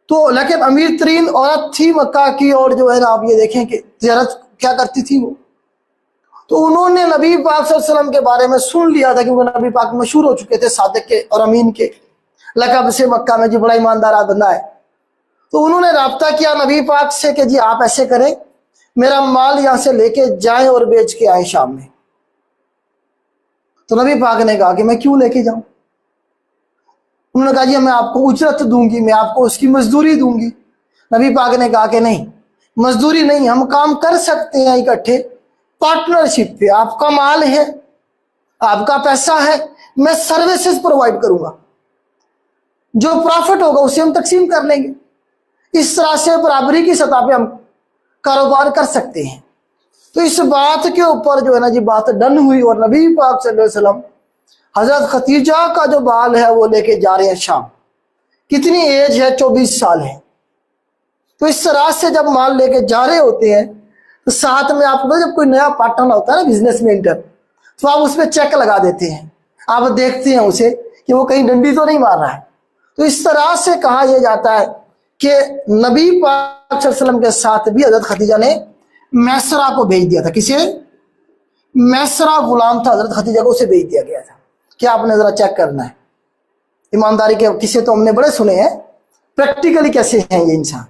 تو لیکن امیر ترین عورت تھی مکہ کی، اور جو ہے نا آپ یہ دیکھیں کہ زیارت کیا کرتی تھی وہ. تو انہوں نے نبی پاک صلی اللہ علیہ وسلم کے بارے میں سن لیا تھا، کیونکہ نبی پاک مشہور ہو چکے تھے صادق کے اور امین کے لقب سے مکہ میں، جو بڑا ایماندار بندہ ہے. تو انہوں نے رابطہ کیا نبی پاک سے کہ جی آپ ایسے کریں، میرا مال یہاں سے لے کے جائیں اور بیچ کے آئیں شام میں. تو نبی پاک نے کہا کہ میں کیوں لے کے جاؤں؟ انہوں نے کہا جی میں آپ کو اجرت دوں گی، میں آپ کو اس کی مزدوری دوں گی. نبی پاک نے کہا کہ نہیں، مزدوری نہیں، ہم کام کر سکتے ہیں اکٹھے پارٹنرشپ پہ. آپ کا مال ہے، آپ کا پیسہ ہے، میں سروسز پرووائڈ کروں گا، جو پروفٹ ہوگا اسے ہم تقسیم کر لیں گے. اس طرح سے برابری کی سطح پہ ہم کاروبار کر سکتے ہیں. تو اس بات کے اوپر جو ہے نا جی بات ڈن ہوئی، اور نبی پاک صلی اللہ علیہ وسلم حضرت خدیجہ کا جو بال ہے وہ لے کے جا رہے ہیں شام. کتنی ایج ہے؟ 24 سال ہے. تو اس طرح سے جب مال لے کے جا رہے ہوتے ہیں تو ساتھ میں آپ کو جب کوئی نیا پارٹنر ہوتا ہے نا بزنس میں انٹر، تو آپ اس پہ چیک لگا دیتے ہیں، آپ دیکھتے ہیں اسے کہ وہ کہیں ڈنڈی تو نہیں مار رہا ہے. تو اس طرح سے کہا یہ جاتا ہے کہ نبی پاک صلی اللہ علیہ وسلم کے ساتھ بھی حضرت خدیجہ نے میسرہ کو بھیج دیا تھا. کسے؟ میسرہ غلام تھا حضرت خدیجہ کو، اسے بھیج دیا گیا تھا کہ آپ نے ذرا چیک کرنا ہے. ایمانداری کے قصے تو ہم نے بڑے سنے ہیں، پریکٹیکلی کیسے ہیں یہ انسان.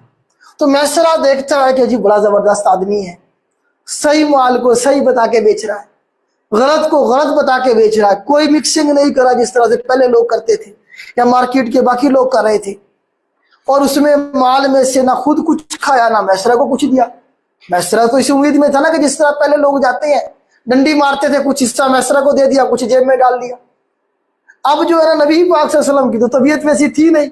تو میسرہ دیکھتا ہے کہ جی بڑا زبردست آدمی ہے، صحیح مال کو صحیح بتا کے بیچ رہا ہے، غلط کو غلط بتا کے بیچ رہا ہے، کوئی مکسنگ نہیں کرا جس طرح سے پہلے لوگ کرتے تھے یا مارکیٹ کے باقی لوگ کر رہے تھے. اور اس میں مال میں سے نہ خود کچھ کھایا نہ میسرہ کو کچھ دیا. میسرہ تو اس امید میں تھا نا کہ جس طرح پہلے لوگ جاتے ہیں ڈنڈی مارتے تھے، کچھ حصہ میسرہ کو دے دیا، کچھ جیب میں ڈال دیا. اب جو ہے نا نبی پاک صلی اللہ علیہ وسلم کی تو طبیعت ویسی تھی نہیں.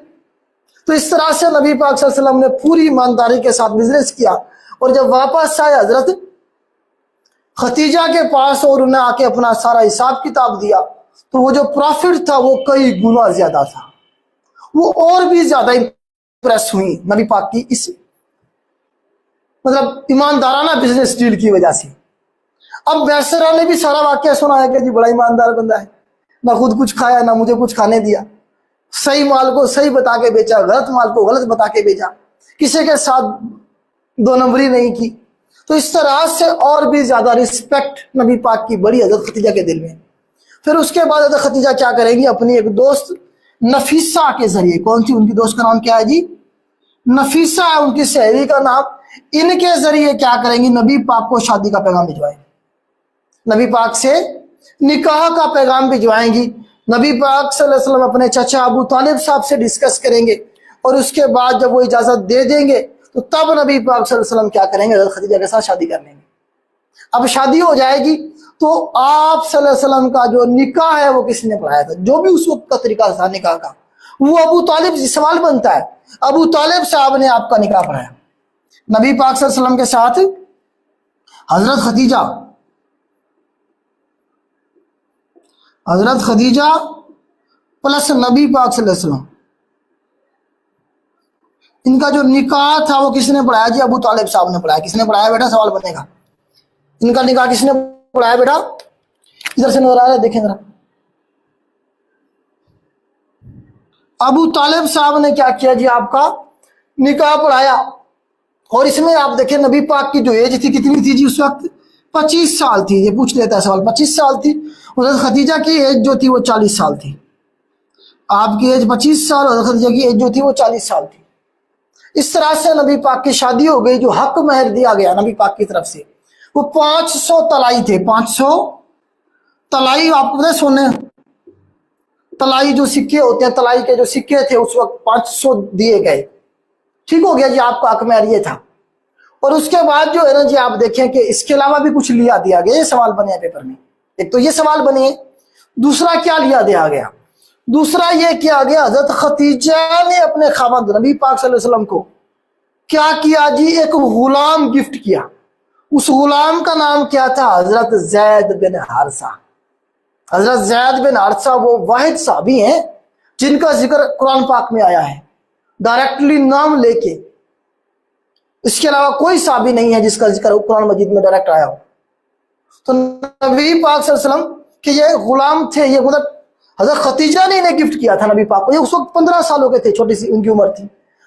تو اس طرح سے نبی پاک صلی اللہ علیہ وسلم نے پوری ایمانداری کے ساتھ بزنس کیا. اور جب واپس آئے حضرت خدیجہ کے پاس اور انہیں آ کے اپنا سارا حساب کتاب دیا، تو وہ جو پروفٹ تھا وہ کئی گنا زیادہ تھا. وہ اور بھی زیادہ امپریس ہوئی نبی پاک کی اس مطلب ایماندارانہ بزنس ڈیل کی وجہ سے. اب میسرہ نے بھی سارا واقعہ سنا ہے کہ جی بڑا ایماندار بندہ ہے، نہ خود کچھ کھایا نہ مجھے کچھ کھانے دیا، صحیح مال کو صحیح بتا کے بیچا، غلط مال کو غلط بتا کے بیچا، کسی کے ساتھ دو نمبری نہیں کی. تو اس طرح سے اور بھی زیادہ رسپیکٹ نبی پاک کی بڑی حضرت خدیجہ کے دل میں. پھر اس کے بعد حضرت خدیجہ کیا کریں گی؟ اپنی ایک دوست نفیسہ کے ذریعے، کون سی ان کی دوست کا نام کیا ہے جی؟ نفیسہ ہے ان کی سہیلی کا نام. ان کے ذریعے کیا کریں گی؟ نبی پاک کو شادی کا پیغام بھجوائیں گی، نبی پاک سے نکاح کا پیغام بھجوائیں گی. نبی پاک صلی اللہ علیہ وسلم اپنے چچا ابو طالب صاحب سے ڈسکس کریں گے، اور اس کے بعد جب وہ اجازت دے دیں گے تو تب نبی پاک صلی اللہ علیہ وسلم کیا کریں گے؟ حضرت خدیجہ کے ساتھ شادی کر لیں گے. اب شادی ہو جائے گی تو آپ صلی اللہ علیہ وسلم کا جو نکاح ہے وہ کس نے پڑھایا تھا؟ جو بھی اس وقت کا طریقہ تھا نکاح کا، وہ ابو طالب. سوال بنتا ہے ابو طالب صاحب نے آپ کا نکاح پڑھایا. نبی پاک صلی اللہ علیہ وسلم کے ساتھ حضرت خدیجہ پلس نبی پاک صلی اللہ علیہ وسلم، ان کا جو نکاح تھا وہ کس نے پڑھایا جی؟ ابو طالب صاحب نے پڑھایا. کس نے پڑھایا بیٹا؟ سوال بنے گا. ان کا نکاح کس نے پڑھایا بیٹا؟ ادھر سے نظر آ رہا ہے، دیکھیں ذرا. ابو طالب صاحب نے کیا کیا جی؟ آپ کا نکاح پڑھایا. اور اس میں آپ دیکھیں نبی پاک کی جو ایج تھی کتنی تھی جی؟ اس وقت 25 سال تھی. یہ پوچھ لیتا ہے سوال، 25 سال تھی. حضرت خدیجہ کی ایج جو تھی وہ 40 سال تھی. آپ کی ایج 25 سال، حضرت خدیجہ کی ایج جو تھی وہ 40 سال تھی. اس طرح سے نبی پاک کی شادی ہو گئی. جو حق مہر دیا گیا نبی پاک کی طرف سے وہ 500 طلائی تھے. 500 طلائی. آپ نے سونے طلائی جو سکے ہوتے ہیں، طلائی کے جو سکے تھے اس وقت 500 دیے گئے. ٹھیک ہو گیا جی، آپ کا حق مہر یہ تھا. اور اس کے بعد جو ہے نا جی آپ دیکھیں کہ اس کے علاوہ بھی کچھ لیا دیا گیا. یہ سوال بنے ہیں پیپر میں. ایک تو یہ سوال بنے ہیں، دوسرا کیا لیا دیا گیا؟ دوسرا یہ کیا گیا، حضرت خدیجہ نے اپنے خاوند نبی پاک صلی اللہ علیہ وسلم کو کیا کیا جی؟ ایک غلام گفٹ کیا. اس غلام کا نام کیا تھا؟ حضرت زید بن حارثہ. حضرت زید بن حارثہ وہ واحد صحابی ہیں جن کا ذکر قرآن پاک میں آیا ہے ڈائریکٹلی نام لے کے. اس کے علاوہ کوئی صحابی نہیں ہے جس کا ذکر قرآن مجید میں ڈائریکٹ آیا ہو. تو نبی پاک صلی اللہ علیہ وسلم کہ یہ غلام تھے، یہ مطلب حضرت خدیجہ نے انہیں گفٹ کیا تھا نبی پاک کو. یہ اس وقت 15 سالوں کے تھے، چھوٹی سی ان کی عمر تھی.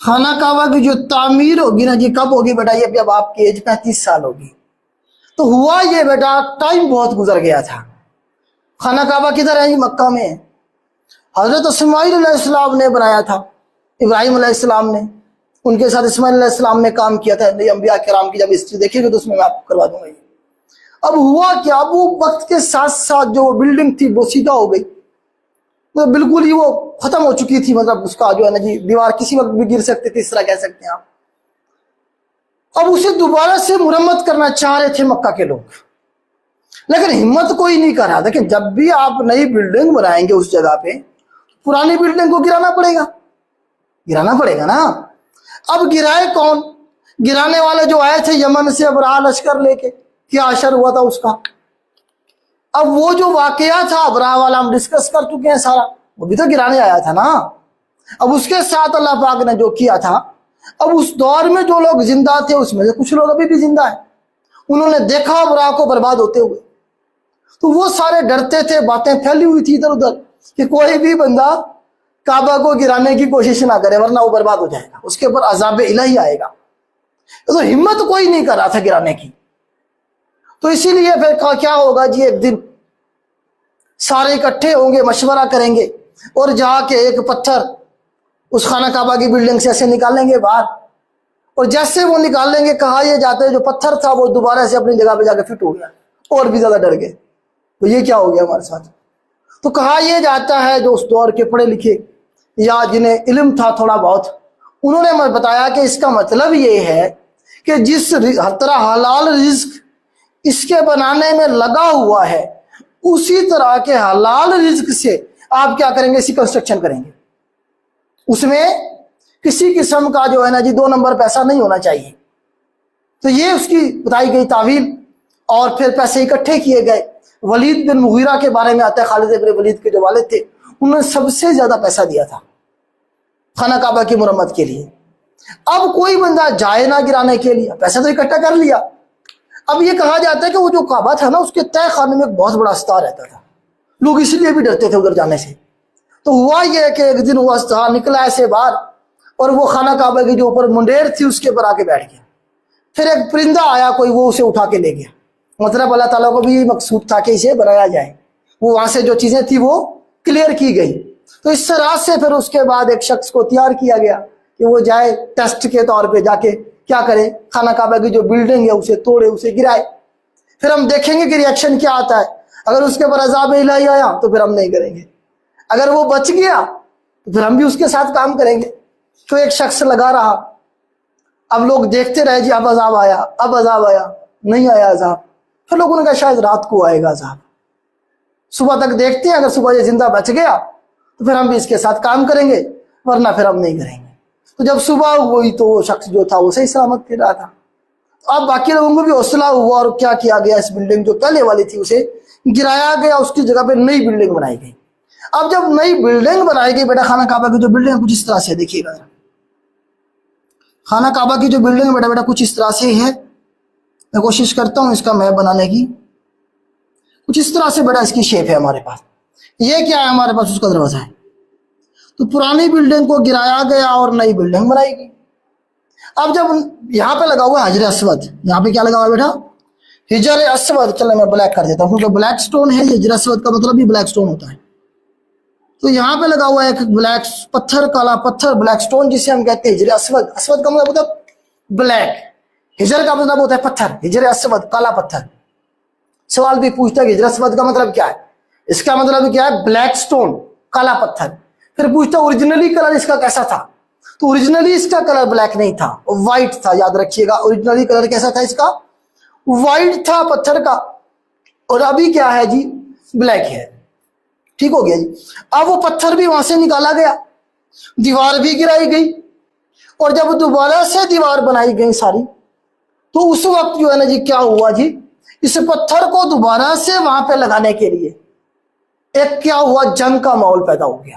خانہ کعبہ کی جو تعمیر ہوگی نا جی کب ہوگی بیٹا؟ یہ جب آپ کی ایج 35 سال ہوگی. تو ہوا یہ بیٹا ٹائم بہت گزر گیا تھا. خانہ کعبہ کدھر ہے جی؟ مکہ میں ہے. حضرت اسماعیل علیہ السلام نے بنایا تھا، ابراہیم علیہ السلام نے، ان کے ساتھ اسماعیل علیہ السلام نے کام کیا تھا. انبیاء کرام کی جب ہسٹری دیکھیں گے تو اس میں آپ کو کروا دوں گا. اب ہوا کیا، اب وہ وقت کے ساتھ ساتھ جو بلڈنگ تھی وہ سیدھا ہو گئی، مطلب بالکل ہی وہ ختم ہو چکی تھی. مطلب اس کا جو ہے نا جی دیوار کسی وقت بھی گر سکتے تھے، اس طرح کہہ سکتے ہیں آپ. اب اسے دوبارہ سے مرمت کرنا چاہ رہے تھے مکہ کے لوگ، لیکن ہمت کوئی نہیں کر رہا تھا کہ جب بھی آپ نئی بلڈنگ بنائیں گے اس جگہ پہ پرانی بلڈنگ کو گرانا پڑے گا نا. اب گرائے کون؟ گرانے والے جو آئے تھے یمن سے ابرہا لشکر لے کے، کیا اشر ہوا تھا اس کا؟ اب وہ جو واقعہ تھا ابرہا والا ہم ڈسکس کر چکے ہیں سارا، وہ بھی تو گرانے آیا تھا نا. اب اس کے ساتھ اللہ پاک نے جو کیا تھا، اب اس دور میں جو لوگ زندہ تھے اس میں سے کچھ لوگ ابھی بھی زندہ ہیں. انہوں نے دیکھا ابرہا کو برباد ہوتے ہوئے، تو وہ سارے ڈرتے تھے. باتیں پھیلی ہوئی تھی ادھر ادھر کہ کوئی بھی بندہ کعبہ کو گرانے کی کوشش نہ کرے ورنہ وہ برباد ہو جائے گا، اس کے اوپر عذاب الہی آئے گا. تو ہمت کوئی نہیں کر رہا تھا گرانے کی. تو اسی لیے پھر کیا ہوگا جی، ایک دن سارے اکٹھے ہوں گے، مشورہ کریں گے اور جا کے ایک پتھر اس خانہ کعبہ کی بلڈنگ سے ایسے نکالیں گے باہر، اور جیسے وہ نکالیں گے کہا یہ جاتا ہے جو پتھر تھا وہ دوبارہ سے اپنی جگہ پہ جا کے فٹ ہو گیا، اور بھی زیادہ ڈر گئے. تو یہ کیا ہو گیا ہمارے ساتھ؟ تو کہا یہ جاتا ہے جو اس دور کے پڑھے لکھے یا جنہیں علم تھا تھوڑا بہت، انہوں نے ہمیں بتایا کہ اس کا مطلب یہ ہے کہ جس طرح حلال رزق اس کے بنانے میں لگا ہوا ہے، اسی طرح کے حلال رزق سے آپ کیا کریں گے؟ اسی کنسٹرکشن کریں گے. اس میں کسی قسم کا جو ہے نا جی 2 نمبر پیسہ نہیں ہونا چاہیے. تو یہ اس کی بتائی گئی تعویل، اور پھر پیسے اکٹھے کیے گئے. ولید بن مغیرہ کے بارے میں آتا ہے، خالد بن ولید کے جو والد تھے انہوں نے سب سے زیادہ پیسہ دیا تھا خانہ کعبہ کی مرمت کے لیے. اب کوئی بندہ جائے نہ گرانے کے لیے، پیسہ تو اکٹھا کر لیا. اب یہ کہا جاتا ہے کہ وہ جو کعبہ تھا نا اس کے تہہ خانے میں ایک بہت بڑا استار رہتا تھا، لوگ اس لیے بھی ڈرتے تھے ادھر جانے سے. تو ہوا یہ کہ ایک دن وہ استار نکلا ایسے باہر، اور وہ خانہ کعبہ کی جو اوپر منڈیر تھی اس کے اوپر آ کے بیٹھ گیا. پھر ایک پرندہ آیا کوئی، وہ اسے اٹھا کے لے گیا. مطلب اللہ تعالیٰ کو بھی یہ مقصود تھا کہ اسے بنایا جائے، وہ وہاں سے جو چیزیں تھی وہ کلیئر کی گئی. تو اس طرح سے پھر اس کے بعد ایک شخص کو تیار کیا گیا کہ وہ جائے ٹیسٹ کے طور پہ جا کے کیا کرے، خانہ کعبہ کی جو بلڈنگ ہے اسے توڑے، اسے گرائے. پھر ہم دیکھیں گے کہ ریئیکشن کیا آتا ہے. اگر اس کے اوپر عذاب الہی آیا تو پھر ہم نہیں کریں گے، اگر وہ بچ گیا تو پھر ہم بھی اس کے ساتھ کام کریں گے. تو ایک شخص لگا رہا، اب لوگ دیکھتے رہے جی اب عذاب آیا، اب عذاب آیا، نہیں آیا عذاب. پھر لوگوں نے کہا شاید رات کو آئے گا عذاب، صبح تک دیکھتے ہیں، اگر صبح یہ زندہ بچ گیا تو پھر ہم بھی اس کے ساتھ کام کریں گے ورنہ پھر ہم نہیں کریں گے. تو جب صبح ہوئی تو وہ شخص جو تھا وہ صحیح سلامت پھر رہا تھا. اب باقی لوگوں کو بھی حوصلہ ہوا، اور کیا کیا گیا، اس بلڈنگ جو پہلے والی تھی اسے گرایا گیا، اس کی جگہ پہ نئی بلڈنگ بنائی گئی. اب جب نئی بلڈنگ بنائی گئی بیٹا، خانہ کعبہ کی جو بلڈنگ کچھ اس طرح سے دیکھیے گا، خانہ کعبہ کی جو بلڈنگ بیٹا کچھ اس طرح سے ہے. میں کوشش کرتا ہوں اس کا میپ بنانے کی. کچھ اس طرح سے بیٹا اس کی شیپ ہے ہمارے پاس. یہ کیا ہے ہمارے پاس؟ اس کا دروازہ ہے. تو پرانی بلڈنگ کو گرایا گیا اور نئی بلڈنگ بنائی گئی. اب جب یہاں پہ لگا ہوا ہے حجر اسود، یہاں پہ کیا لگا ہوا ہے بیٹا؟ حجر اسود. چلے میں بلیک کر دیتا ہوں کیونکہ بلیک سٹون ہے، حجر اسود کا مطلب بھی بلیک سٹون ہوتا ہے. تو یہاں پہ لگا ہوا ہے ایک بلیک پتھر، کالا پتھر، بلیک سٹون جسے ہم کہتے ہیں حجر اسود. اسود کا مطلب ہوتا ہے بلیک، ہجر کا مطلب ہوتا ہے پتھر، ہجر اسود کالا پتھر. سوال بھی پوچھتا ہے کہ ہجر اسود کا مطلب کیا ہے؟ اس کا مطلب کیا ہے؟ بلیک سٹون، کالا پتھر. پھر پوچھتا اوریجنلی کلر اس کا کیسا تھا؟ تو اوریجنلی اس کا کلر بلیک نہیں تھا، وائٹ تھا. یاد رکھیے گا اوریجنلی کلر کیسا تھا اس کا؟ وائٹ تھا پتھر کا. اور ابھی کیا ہے جی؟ بلیک ہے. ٹھیک ہو گیا جی. اب وہ پتھر بھی وہاں سے نکالا گیا، دیوار بھی گرائی گئی، اور جب دوبارہ سے دیوار بنائی گئی ساری، تو اس وقت جو ہے نا جی کیا ہوا جی؟ اس پتھر کو دوبارہ سے وہاں پہ لگانے کے لیے ایک کیا ہوا؟ جنگ کا ماحول پیدا ہو گیا.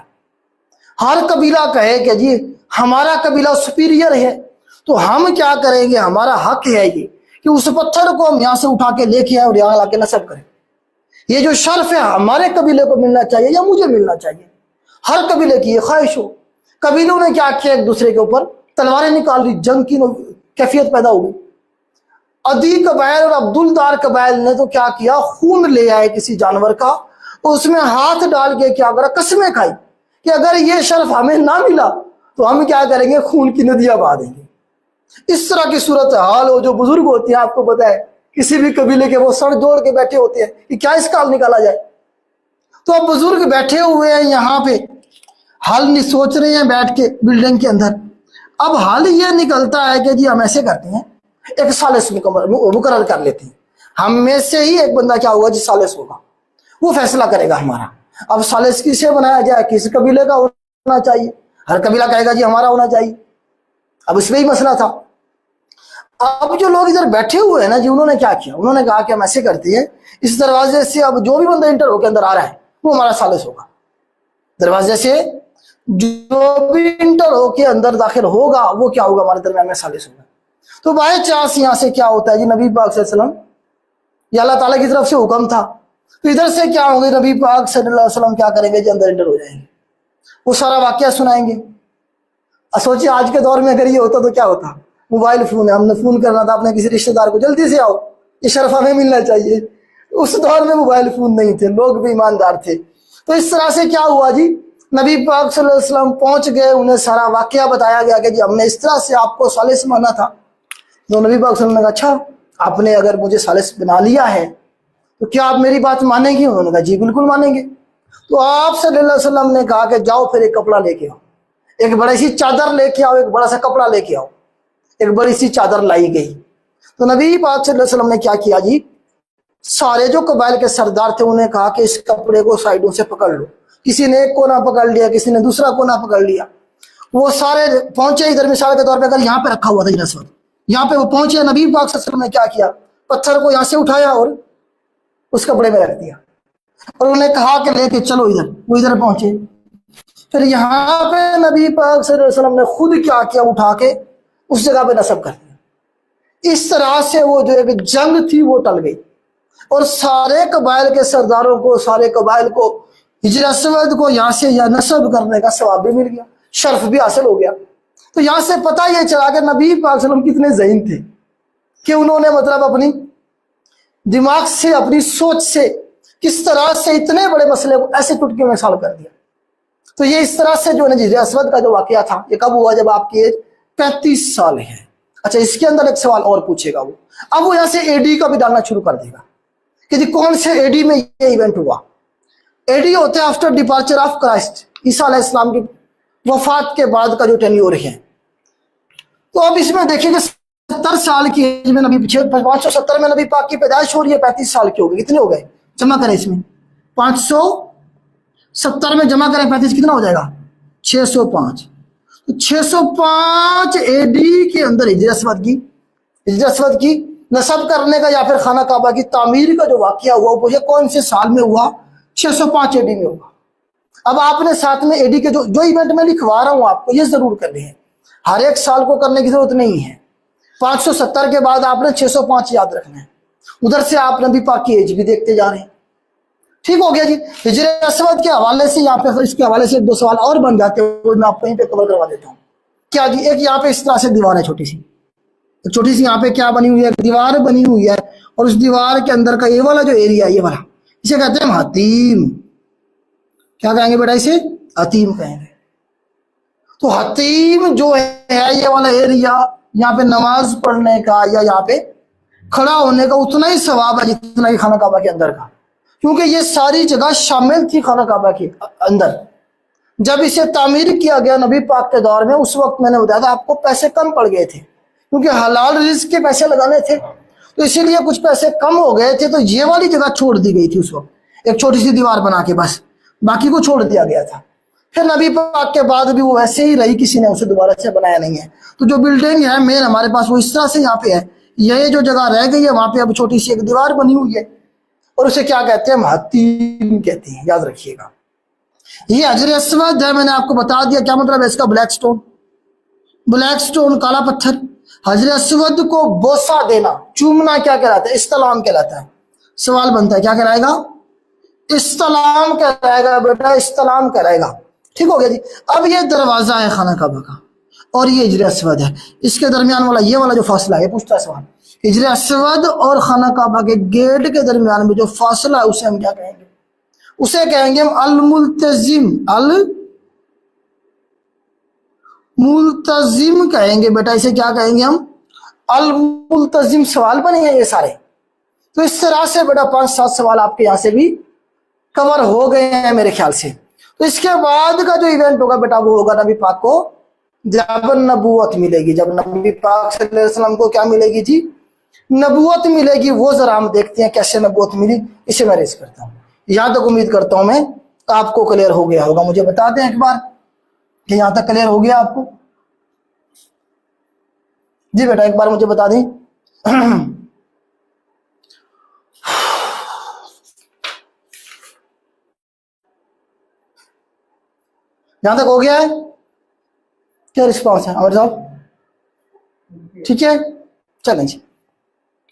ہر قبیلہ کہے کہ جی ہمارا قبیلہ سپیریئر ہے، تو ہم کیا کریں گے؟ ہمارا حق ہے یہ کہ اس پتھر کو ہم یہاں سے اٹھا کے لے کے آئے اور یہاں لا کے نصب کریں. یہ جو شرف ہے ہمارے قبیلے کو ملنا چاہیے یا مجھے ملنا چاہیے. ہر قبیلے کی یہ خواہش ہو. قبیلوں نے کیا کیا؟ ایک دوسرے کے اوپر تلواریں نکال دی، جنگ کی کیفیت پیدا ہو گئی۔ عدی قبائل اور عبدالدار قبائل نے تو کیا کیا، خون لے آئے کسی جانور کا، اس میں ہاتھ ڈال کے کیا کرا، قسمیں کھائی کہ اگر یہ شرف ہمیں نہ ملا تو ہم کیا کریں گے، خون کی ندیاں بہا دیں گے۔ اس طرح کی صورت حال ہو، جو بزرگ ہوتے ہیں آپ کو پتا ہے کسی بھی قبیلے کے، وہ سر جوڑ کے بیٹھے ہوتے ہیں کہ کیا اس کا حل نکالا جائے۔ تو اب بزرگ بیٹھے ہوئے ہیں یہاں پہ، حل نہیں سوچ رہے ہیں بیٹھ کے بلڈنگ کے اندر۔ اب حل یہ نکلتا ہے کہ جی ہم ایسے کرتے ہیں، ایک ثالث مقرر کر لیتے ہیں، ہم میں سے ہی ایک بندہ کیا ہوگا جی ثالث ہوگا، وہ فیصلہ کرے گا ہمارا۔ اب ثالث کسے بنایا جائے، کس قبیلے کا ہونا چاہیے، ہر قبیلہ کہے گا جی ہمارا ہونا چاہیے۔ اب اس میں ہی مسئلہ تھا۔ اب جو لوگ ادھر بیٹھے ہوئے ہیں نا جی، انہوں نے کیا کیا، انہوں نے کہا کہ ہم ایسے کرتے ہیں، اس دروازے سے اب جو بھی بندہ انٹر ہو کے اندر آ رہا ہے وہ ہمارا ثالث ہوگا، دروازے سے جو بھی انٹر ہو کے اندر داخل ہوگا وہ کیا ہوگا، ہمارے درمیان میں ثالث ہوگا۔ تو بائی چانس یہاں سے کیا ہوتا ہے جی، نبی پاک صلی اللہ علیہ وسلم، یہ اللہ تعالیٰ کی طرف سے حکم تھا، تو ادھر سے کیا ہوں گے، نبی پاک صلی اللہ علیہ وسلم کیا کریں گے جی، اندر انٹر ہو جائیں گے، وہ سارا واقعہ سنائیں گے۔ سوچیے آج کے دور میں اگر یہ ہوتا تو کیا ہوتا، موبائل فون ہے، ہم نے فون کرنا تھا اپنے کسی رشتہ دار کو، جلدی سے آؤ، یہ شرف ہمیں ملنا چاہیے۔ اس دور میں موبائل فون نہیں تھے، لوگ بھی ایماندار تھے۔ تو اس طرح سے کیا ہوا جی، نبی پاک صلی اللہ علیہ وسلم پہنچ گئے، انہیں سارا واقعہ بتایا گیا کہ جی ہم نے اس طرح سے آپ کو ثالث مانا تھا۔ تو نبی پاک صلی اللہ علیہ وسلم نے کہا اچھا آپ نے اگر مجھے ثالث بنا لیا ہے تو کیا آپ میری بات مانیں گے؟ انہوں نے کہا جی بالکل مانیں گے۔ تو آپ صلی اللہ علیہ وسلم نے کہا کہ جاؤ پھر ایک کپڑا لے کے آؤ، ایک بڑی سی چادر لے کے آؤ، ایک بڑا سا کپڑا لے کے آؤ۔ ایک بڑی سی چادر لائی گئی۔ تو نبی پاک صلی اللہ علیہ وسلم نے کیا کیا جی، سارے جو قبائل کے سردار تھے انہیں کہا کہ اس کپڑے کو سائیڈوں سے پکڑ لو، کسی نے ایک کونا پکڑ لیا، کسی نے دوسرا کونا پکڑ لیا۔ وہ سارے پہنچے ادھر، مثال کے طور پہ اگر یہاں پہ رکھا ہوا تھا اسود، یہاں پہ وہ پہنچے، نبی پاک صلی اللہ علیہ وسلم نے کیا کیا، پتھر کو یہاں سے اٹھایا اور اس کپڑے میں رکھ دیا، اور انہیں کہا کہ لے کے چلو ادھر۔ وہ ادھر پہنچے، پھر یہاں پہ نبی پاک صلی اللہ علیہ وسلم نے خود کیا کیا، اٹھا کے اس جگہ پہ نصب کر دیا۔ اس طرح سے وہ جو ایک جنگ تھی وہ ٹل گئی، اور سارے قبائل کے سرداروں کو، سارے قبائل کو حجر اسود کو یہاں سے یا نصب کرنے کا ثواب بھی مل گیا، شرف بھی حاصل ہو گیا۔ تو یہاں سے پتہ یہ چلا کہ نبی پاک صلی اللہ علیہ وسلم کتنے ذہین تھے کہ انہوں نے مطلب اپنی دماغ سے، اپنی سوچ سے کس طرح سے اتنے بڑے مسئلے کو ایسے ٹٹکے میں سالو کر دیا۔ تو یہ اس طرح سے جو ہے حجر اسود کا جو واقعہ تھا، یہ کب ہوا، جب آپ کی ایج 35 سال ہے۔ اچھا اس کے اندر ایک سوال اور پوچھے گا وہ، اب وہ یہاں سے اے ڈی کا بھی ڈالنا شروع کر دے گا کہ جی کون سے اے ڈی میں یہ ایونٹ ہوا۔ اے ڈی ہوتے ہیں آفٹر ڈپارچر آف کرائسٹ، عیسیٰ علیہ السلام کی وفات کے بعد کا جو ٹینیور ہے۔ تو اب اس میں دیکھیں کہ 70 سال کی ایج میں نبی 570 میں نبی پاک کی پیدائش ہو رہی ہے، 35 سال کی ہو گئی، کتنے ہو گئے جمع کریں اس میں، 570 میں جمع کریں 35 کتنا ہو جائے گا، 605۔ 605 اے ڈی کے اندر حجر اسود کی نصب کرنے کا یا پھر خانہ کعبہ کی تعمیر کا جو واقعہ ہوا، وہ کون سے سال میں ہوا، 605 اے ڈی میں ہوا۔ اب آپ نے ساتھ میں اے ڈی کے جو ایونٹ میں لکھوا رہا ہوں آپ کو، یہ ضرور کرنے ہیں، ہر ایک سال کو کرنے کی ضرورت نہیں ہے۔ 570 کے بعد آپ نے 605 یاد رکھنا ہے، ادھر سے آپ نبی پاک کی ایج بھی دیکھتے جا رہے ہیں۔ ٹھیک ہو گیا جی۔ ہجر اسود کے حوالے سے یہاں پہ اس کے حوالے سے 2 سوال اور بن جاتے ہیں، وہ میں آپ کو یہیں پہ کور کروا دیتا ہوں۔ کیا جی، ایک یہاں پہ اس طرح سے دیوار ہے، چھوٹی سی یہاں پہ کیا بنی ہوئی ہے، دیوار بنی ہوئی ہے، اور اس دیوار کے اندر کا یہ والا جو ایریا ہے، یہ والا، اسے کہتے ہیں حتیم۔ کیا کہیں گے بیٹا، اسے حتیم کہیں گے۔ تو حتیم جو ہے یہ والا ایریا، یہاں پہ نماز پڑھنے کا یا یہاں پہ کھڑا ہونے کا اتنا ہی ثواب ہے جتنا ہی خانہ کعبہ کے اندر کا، کیونکہ یہ ساری جگہ شامل تھی خانہ کعبہ کے اندر۔ جب اسے تعمیر کیا گیا نبی پاک کے دور میں، اس وقت میں نے بتایا تھا آپ کو پیسے کم پڑ گئے تھے، کیونکہ حلال رزق کے پیسے لگانے تھے، تو اسی لیے کچھ پیسے کم ہو گئے تھے، تو یہ والی جگہ چھوڑ دی گئی تھی اس وقت، ایک چھوٹی سی دیوار بنا کے، بس باقی کو چھوڑ دیا گیا تھا۔ پھر نبی پاک کے بعد بھی وہ ویسے ہی رہی، کسی نے اسے دوبارہ سے بنایا نہیں ہے۔ تو جو بلڈنگ ہے مین ہمارے پاس، وہ اس طرح سے یہاں پہ ہے، یہ جو جگہ رہ گئی ہے وہاں پہ اب چھوٹی سی ایک دیوار بنی ہوئی ہے، اور اسے کیا کہتے ہیں، حتیم کہتے ہیں، یاد رکھیے گا۔ یہ حجر اسود ہے، میں نے آپ کو بتا دیا کیا مطلب ہے اس کا، بلیک سٹون، کالا پتھر۔ حجر اسود کو بوسہ دینا، چومنا کیا کہلاتا ہے، استلام کہلاتا ہے۔ سوال بنتا ہے کیا کہلائے گا، استلام کہلائے گا بیٹا، استلام کہلائے گا۔ ٹھیک ہو گیا جی۔ اب یہ دروازہ ہے خانہ کعبہ کا، اور یہ ہجر اسود ہے، اس کے درمیان والا یہ والا جو فاصلہ ہے، پوچھتا سوال، ہجر اسود اور خانہ کعبہ کے گیٹ کے درمیان میں جو فاصلہ ہے اسے ہم کیا کہیں گے؟ اسے کہیں گے ہم الملتزم، الملتزم کہیں گے بیٹا، اسے کیا کہیں گے ہم؟ الملتزم۔ سوال بنے ہیں یہ سارے، تو اس طرح سے بیٹا 5-7 سوال آپ کے یہاں سے بھی کور ہو گئے ہیں میرے خیال سے۔ تو اس کے بعد کا جو ایونٹ ہوگا بیٹا وہ ہوگا نبی پاک کو جب نبوت ملے گی، جب نبی پاک صلی اللہ علیہ وسلم کو کیا ملے گی جی؟ نبوت ملے گی۔ وہ ذرا ہم دیکھتے ہیں کیسے نبوت ملی، اسے میں ریز کرتا ہوں۔ یہاں تک امید کرتا ہوں میں آپ کو کلیئر ہو گیا ہوگا، مجھے بتا دیں ایک بار کہ یہاں تک کلیئر ہو گیا آپ کو؟ جی بیٹا ایک بار مجھے بتا دیں۔ یہاں تک ہو گیا ہے؟ کیا رسپانس ہے عمر صاحب؟ ٹھیک ہے چلیں جی۔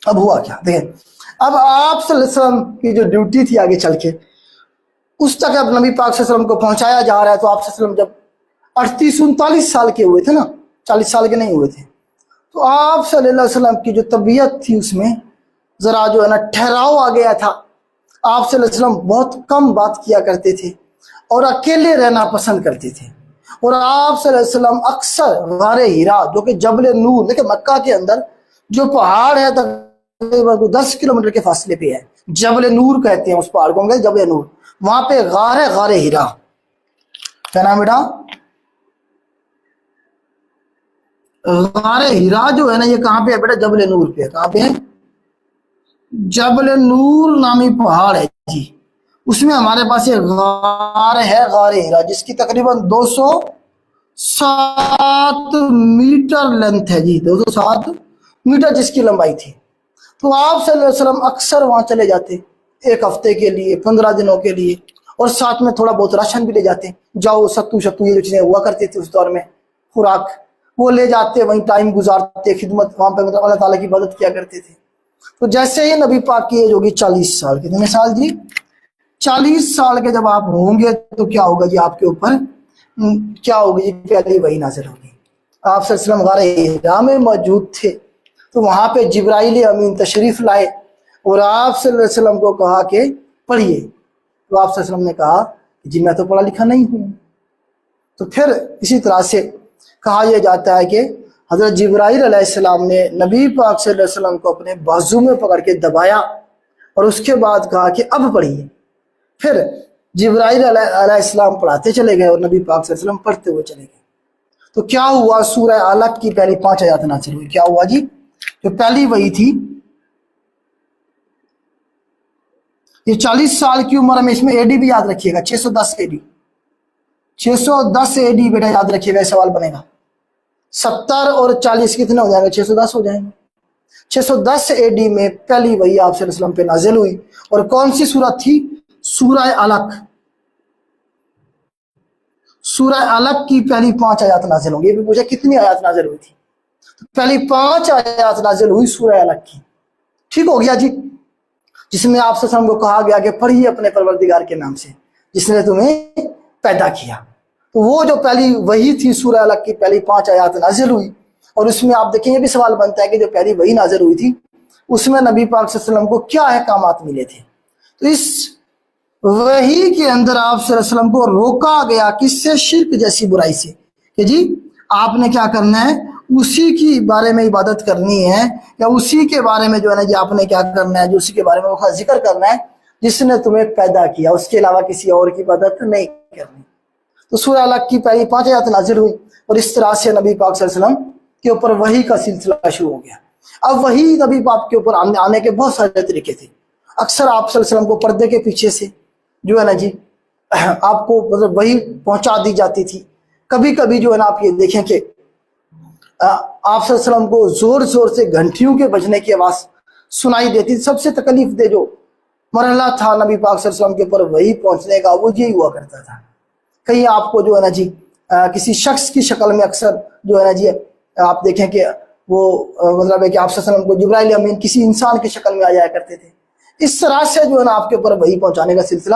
اب ہوا کیا دیکھیں، اب آپ صلی اللہ علیہ وسلم کی جو ڈیوٹی تھی آگے چل کے اس تک اب نبی پاک صلی اللہ علیہ وسلم کو پہنچایا جا رہا ہے۔ تو آپ صلی اللہ علیہ وسلم جب 38-39 سال کے ہوئے تھے نا، 40 سال کے نہیں ہوئے تھے، تو آپ صلی اللہ علیہ وسلم کی جو طبیعت تھی اس میں ذرا جو ہے نا ٹھہراؤ آ گیا تھا۔ آپ صلی اللہ علیہ وسلم بہت کم بات کیا کرتے تھے اور اکیلے رہنا پسند کرتے تھے، اور آپ صلی اللہ علیہ وسلم اکثر غار ہیرا جو کہ جبل نور، دیکھیں مکہ کے اندر جو پہاڑ ہے تقریباً 10 کلومیٹر کے فاصلے پہ ہے، جبل نور کہتے ہیں اس پہاڑ کو، جبل نور، وہاں پہ غار ہے، غار ہیرا۔ کیا نام بیٹا؟ غار ہیرا جو ہے نا یہ کہاں پہ ہے بیٹا؟ جبل نور پہ۔ کہاں پہ ہے؟ جبل نور نامی پہاڑ ہے جی، اس میں ہمارے پاس ایک غار ہے، غار ہیرا، جس کی تقریباً 207 میٹر لینتھ ہے جی، 207 میٹر جس کی لمبائی تھی۔ تو آپ صلی اللہ علیہ وسلم اکثر وہاں چلے جاتے، ایک ہفتے کے لیے، 15 دنوں کے لیے، اور ساتھ میں تھوڑا بہت راشن بھی لے جاتے، جاؤ ستو شتو یہ جو چیزیں ہوا کرتی تھی اس دور میں، خوراک وہ لے جاتے، وہیں ٹائم گزارتے، خدمت وہاں پہ مطلب اللہ تعالیٰ کی عبادت کیا کرتے تھے۔ تو جیسے ہی نبی پاک کی ایج ہوگی 40 سال، کتنے سال جی؟ 40 سال کے جب آپ ہوں گے تو کیا ہوگا جی؟ آپ کے اوپر کیا ہوگی جی؟ پہلی وحی نازل ہوگی۔ آپ صلی اللہ علیہ وسلم غار ہیرا میں موجود تھے، تو وہاں پہ جبرائیل امین تشریف لائے اور آپ صلی اللہ علیہ وسلم کو کہا کہ پڑھیے۔ تو آپ صلی اللہ علیہ وسلم نے کہا جی میں تو پڑھا لکھا نہیں ہوں۔ تو پھر اسی طرح سے کہا یہ جاتا ہے کہ حضرت جبرائیل علیہ السلام نے نبی پاک صلی اللہ علیہ وسلم کو اپنے بازو میں پکڑ کے دبایا اور اس کے بعد کہا کہ اب پڑھیے۔ پھر جبرائیل علیہ السلام پڑھاتے چلے گئے اور نبی پاک صلی اللہ علیہ وسلم پڑھتے ہوئے چلے گئے۔ تو کیا ہوا؟ سورہ علق کی پہلی 5 آیات نازل ہوئی۔ کیا ہوا جی؟ جو پہلی وحی تھی، یہ 40 سال کی عمر میں، اس میں AD بھی یاد رکھیے گا، 610 AD، 610 AD بیٹا یاد رکھیے گا، سوال بنے گا۔ 70 اور 40 کتنے ہو جائیں گے؟ 610 ہو جائیں گے۔ 610 AD میں پہلی وحی آپ صلی اللہ علیہ وسلم پہ نازل ہوئی، اور کون سی سورت تھی؟ سورہ علق۔ سورہ علق کی پہلی 5 آیات نازل ہوں گی۔ یہ بھی پوچھا کتنی آیات نازل ہوئی تھی؟ پہلی 5 آیات نازل ہوئی سورہ علق کی۔ ٹھیک ہو گیا جی؟ جس میں آپ صلی اللہ علیہ وسلم کو کہا گیا کہ پڑھیے اپنے پروردگار کے نام سے جس نے تمہیں پیدا کیا۔ تو وہ جو پہلی وحی تھی سورہ علق کی پہلی 5 آیات نازل ہوئی، اور اس میں آپ دیکھیں یہ بھی سوال بنتا ہے کہ جو پہلی وحی نازل ہوئی تھی اس میں نبی پاک صلی اللہ علیہ وسلم کو کیا احکامات ملے تھے؟ تو اس وحی کے اندر آپ صلی اللہ علیہ وسلم کو روکا گیا کس سے؟ شرک جیسی برائی سے، کہ جی آپ نے کیا کرنا ہے؟ اسی کی بارے میں عبادت کرنی ہے، یا اسی کے بارے میں جو ہے نا جی آپ نے کیا کرنا ہے؟ جو اسی کے بارے میں وہ ذکر کرنا ہے جس نے تمہیں پیدا کیا، اس کے علاوہ کسی اور کی عبادت نہیں کرنی۔ تو سورہ علق کی پہلی 5 آیات نازل ہوئی، اور اس طرح سے نبی پاک صلی اللہ علیہ وسلم کے اوپر وحی کا سلسلہ شروع ہو گیا۔ اب وحی نبی پاک کے اوپر آنے کے بہت سارے طریقے تھے۔ اکثر آپ صلی اللہ علیہ وسلم کو پردے کے پیچھے سے جو ہے نا جی آپ کو مطلب وحی پہنچا دی جاتی تھی۔ کبھی کبھی جو ہے نا آپ یہ دیکھیں کہ آپ صلی اللہ علیہ وسلم کو زور زور سے گھنٹیوں کے بجنے کی آواز سنائی دیتی تھی۔ سب سے تکلیف دہ جو مرحلہ تھا نبی پاک صلی اللہ علیہ وسلم کے اوپر وحی پہنچنے کا وہ یہی ہوا کرتا تھا۔ کہیں آپ کو جو ہے نا جی کسی شخص کی شکل میں اکثر جو ہے نا جی آپ دیکھیں کہ وہ مطلب ہے کہ آپ صلی اللہ علیہ وسلم کو جبرائیل امین کسی انسان کی شکل میں آ جایا کرتے تھے۔ اس طرح سے جو ہے نا آپ کے اوپر وحی پہنچانے کا سلسلہ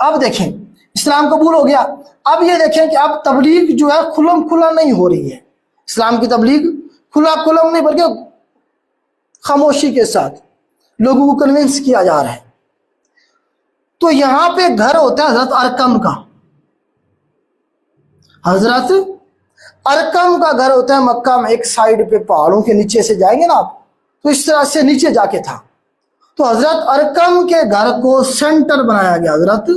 اب دیکھیں اسلام قبول ہو گیا، اب یہ دیکھیں کہ اب تبلیغ جو ہے کھلم کھلا نہیں ہو رہی ہے، اسلام کی تبلیغ کھلا کھلم نہیں بلکہ خاموشی کے ساتھ لوگوں کو کنونس کیا جا رہا ہے۔ تو یہاں پہ گھر ہوتا ہے حضرت ارقم کا، حضرت ارقم کا گھر ہوتا ہے مکہ میں، ایک سائیڈ پہ پہاڑوں کے نیچے سے جائیں گے نا آپ تو اس طرح سے نیچے جا کے تھا۔ تو حضرت ارقم کے گھر کو سینٹر بنایا گیا، حضرت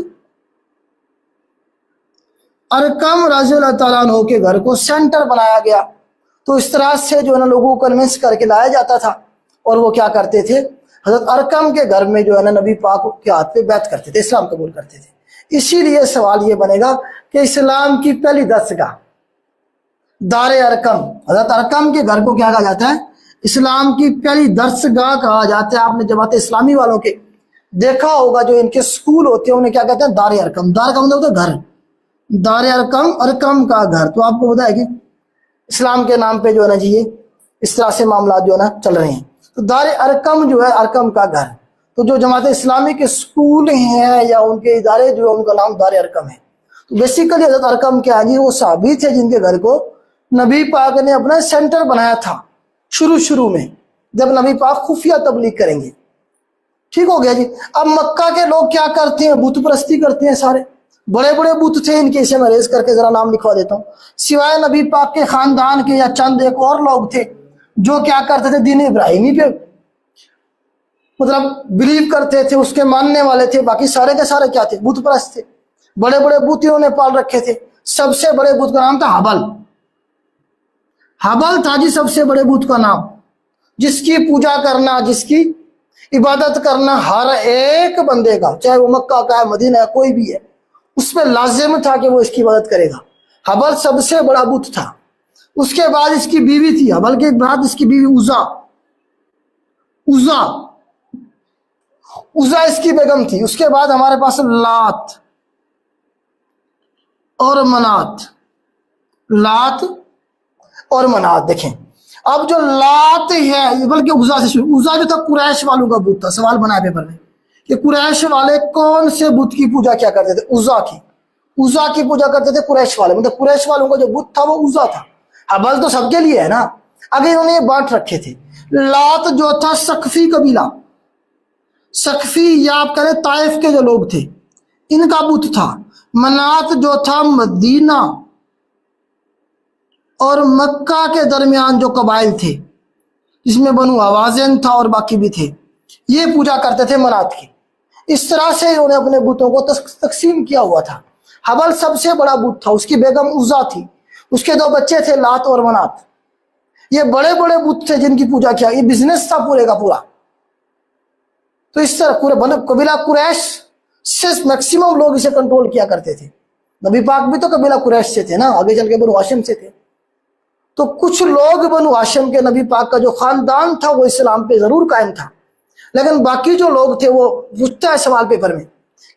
ارقم رضی اللہ تعالیٰ عنہ کے گھر کو سینٹر بنایا گیا۔ تو اس طرح سے جو ہے نا لوگوں کو کنونس کر کے لایا جاتا تھا، اور وہ کیا کرتے تھے، حضرت ارقم کے گھر میں جو ہے نا نبی پاک کے ہاتھ پہ بیعت کرتے تھے، اسلام قبول کرتے تھے۔ اسی لیے سوال یہ بنے گا کہ اسلام کی پہلی درسگاہ دار ارقم، حضرت ارقم کے گھر کو کیا کہا جاتا ہے، اسلام کی پہلی درسگاہ کہا جاتا ہے۔ آپ نے جماعت اسلامی والوں کے دیکھا ہوگا جو ان کے سکول ہوتے ہیں انہیں کیا کہتے ہیں، دار ارقم۔ دار کا مطلب ہوتا ہے گھر، دار ارقم، ارقم کا گھر۔ تو آپ کو پتا ہے کہ اسلام کے نام پہ جو ہے نا جی یہ اس طرح سے معاملات جو ہے نا چل رہے ہیں۔ تو دار ارقم جو ہے ارقم کا گھر، تو جو جماعت اسلامی کے سکول ہیں یا ان کے ادارے جو ان کا نام دار ارقم ہے۔ تو بیسیکلی حضرت ارقم کیا جی، وہ صحابی تھے جن کے گھر کو نبی پاک نے اپنا سینٹر بنایا تھا شروع میں، جب نبی پاک خفیہ تبلیغ کریں گے۔ ٹھیک ہو گیا جی۔ اب مکہ کے لوگ کیا کرتے ہیں، بت پرستی کرتے ہیں، سارے بڑے بڑے بت تھے ان کے، اسے میں ریز کر کے ذرا نام لکھوا دیتا ہوں۔ سوائے نبی پاک کے خاندان کے یا چند ایک اور لوگ تھے جو کیا کرتے تھے، دین ابراہیمی پہ مطلب بلیو کرتے تھے، اس کے ماننے والے تھے۔ باقی سارے کے سارے کیا تھے، بت پرست تھے۔ بڑے بڑے بت انہوں نے پال رکھے تھے۔ سب سے بڑے بت کا نام تھا حبل، حبل تھا جی سب سے بڑے بت کا نام، جس کی پوجا کرنا، جس کی عبادت کرنا ہر ایک بندے کا، چاہے وہ مکہ کا ہے، مدینہ ہے، کوئی بھی ہے، اس پہ لازم تھا کہ وہ اس کی عبادت کرے گا۔ حبل سب سے بڑا بت تھا۔ اس کے بعد اس کی بیوی تھی، حبل کے بعد اس کی بیوی عزا اس کی بیگم تھی۔ اس کے بعد ہمارے پاس لات اور منات، لات اور منات۔ دیکھیں اب جو لات ہے بلکہ عزا سے شروع، عزا جو تھا قریش والوں کا بت تھا۔ سوال بنا پیپر میں کہ قریش والے کون سے بت کی پوجا کیا کرتے تھے، عزا کی، عزا کی پوجا کرتے تھے قریش والے، مطلب قریش والوں کا جو بت تھا وہ عزا تھا۔ حبل تو سب کے لیے ہے نا، اگر انہوں نے یہ بانٹ رکھے تھے۔ لات جو تھا سقفی قبیلہ، سقفی یا آپ کہہ طائف کے جو لوگ تھے ان کا بت تھا۔ منات جو تھا مدینہ اور مکہ کے درمیان جو قبائل تھے، جس میں بنو حوازن تھا اور باقی بھی تھے، یہ پوجا کرتے تھے منات کی۔ اس طرح سے انہوں نے اپنے بتوں کو تقسیم کیا ہوا تھا۔ حبل سب سے بڑا بت تھا، اس کی بیگم عزا تھی، اس کے دو بچے تھے لات اور منات۔ یہ بڑے بڑے بت تھے جن کی پوجا کیا، یہ بزنس تھا پورے کا پورا۔ تو اس طرح پورے قبیلہ قریش سے میکسیمم لوگ اسے کنٹرول کیا کرتے تھے۔ نبی پاک بھی تو قبیلہ قریش سے تھے نا، آگے چل کے بنو ہاشم سے تھے۔ تو کچھ لوگ بنو ہاشم کے نبی پاک کا جو خاندان تھا وہ اسلام پہ ضرور قائم تھا، لیکن باقی جو لوگ تھے وہ پوچھتا ہے سوال پیپر میں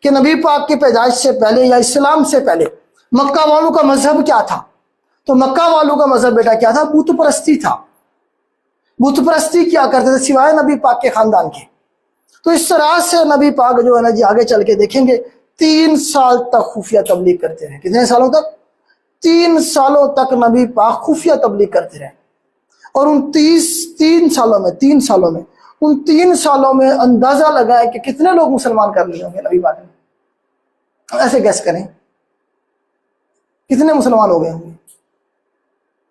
کہ نبی پاک کی پیدائش سے پہلے یا اسلام سے پہلے مکہ والوں کا مذہب کیا تھا؟ تو مکہ والوں کا مذہب بیٹا کیا تھا، بت پرستی تھا۔ بت پرستی کیا کرتے تھے سوائے نبی پاک کے خاندان کے۔ تو اس طرح سے نبی پاک جو ہے نا جی آگے چل کے دیکھیں گے 3 سال تک خفیہ تبلیغ کرتے رہے۔ کتنے سالوں تک؟ 3 سالوں تک نبی پاک خفیہ تبلیغ کرتے رہے۔ اور ان 3 سالوں میں اندازہ لگائے کہ کتنے لوگ مسلمان کر لیے ہوں گے نبی پاک نے، ایسے گیس کریں کتنے مسلمان ہو گئے ہوں گے۔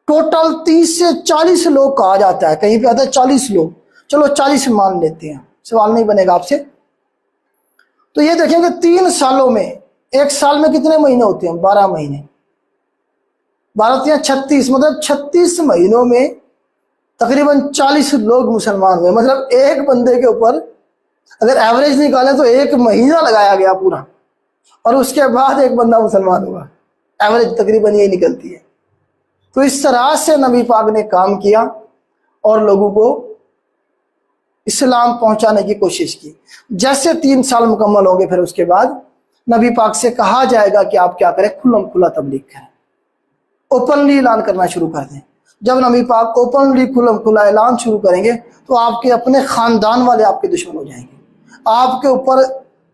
ٹوٹل 30 سے 40 لوگ کہا جاتا ہے، کہیں پہ آتا ہے 40 لوگ، چلو 40 مان لیتے ہیں، سوال نہیں بنے گا آپ سے۔ تو یہ دیکھیں کہ 3 سالوں میں، ایک سال میں کتنے مہینے ہوتے ہیں، 12 مہینے، 12 یا 36، مطلب 36 مہینوں میں تقریباً 40 لوگ مسلمان ہوئے۔ مطلب ایک بندے کے اوپر اگر ایوریج نکالیں تو 1 مہینہ لگایا گیا پورا، اور اس کے بعد ایک بندہ مسلمان ہوا۔ ایوریج تقریباً یہی نکلتی ہے۔ تو اس طرح سے نبی پاک نے کام کیا اور لوگوں کو اسلام پہنچانے کی کوشش کی۔ جیسے 3 سال مکمل ہوں گے پھر اس کے بعد نبی پاک سے کہا جائے گا کہ آپ کیا کریں، کھلم کھلا تبلیغ کریں، اوپنلی اعلان کرنا شروع کر دیں۔ جب نبی پاک اوپنلی کھلم کھلا اعلان شروع کریں گے تو آپ کے اپنے خاندان والے آپ کے دشمن ہو جائیں گے، آپ کے اوپر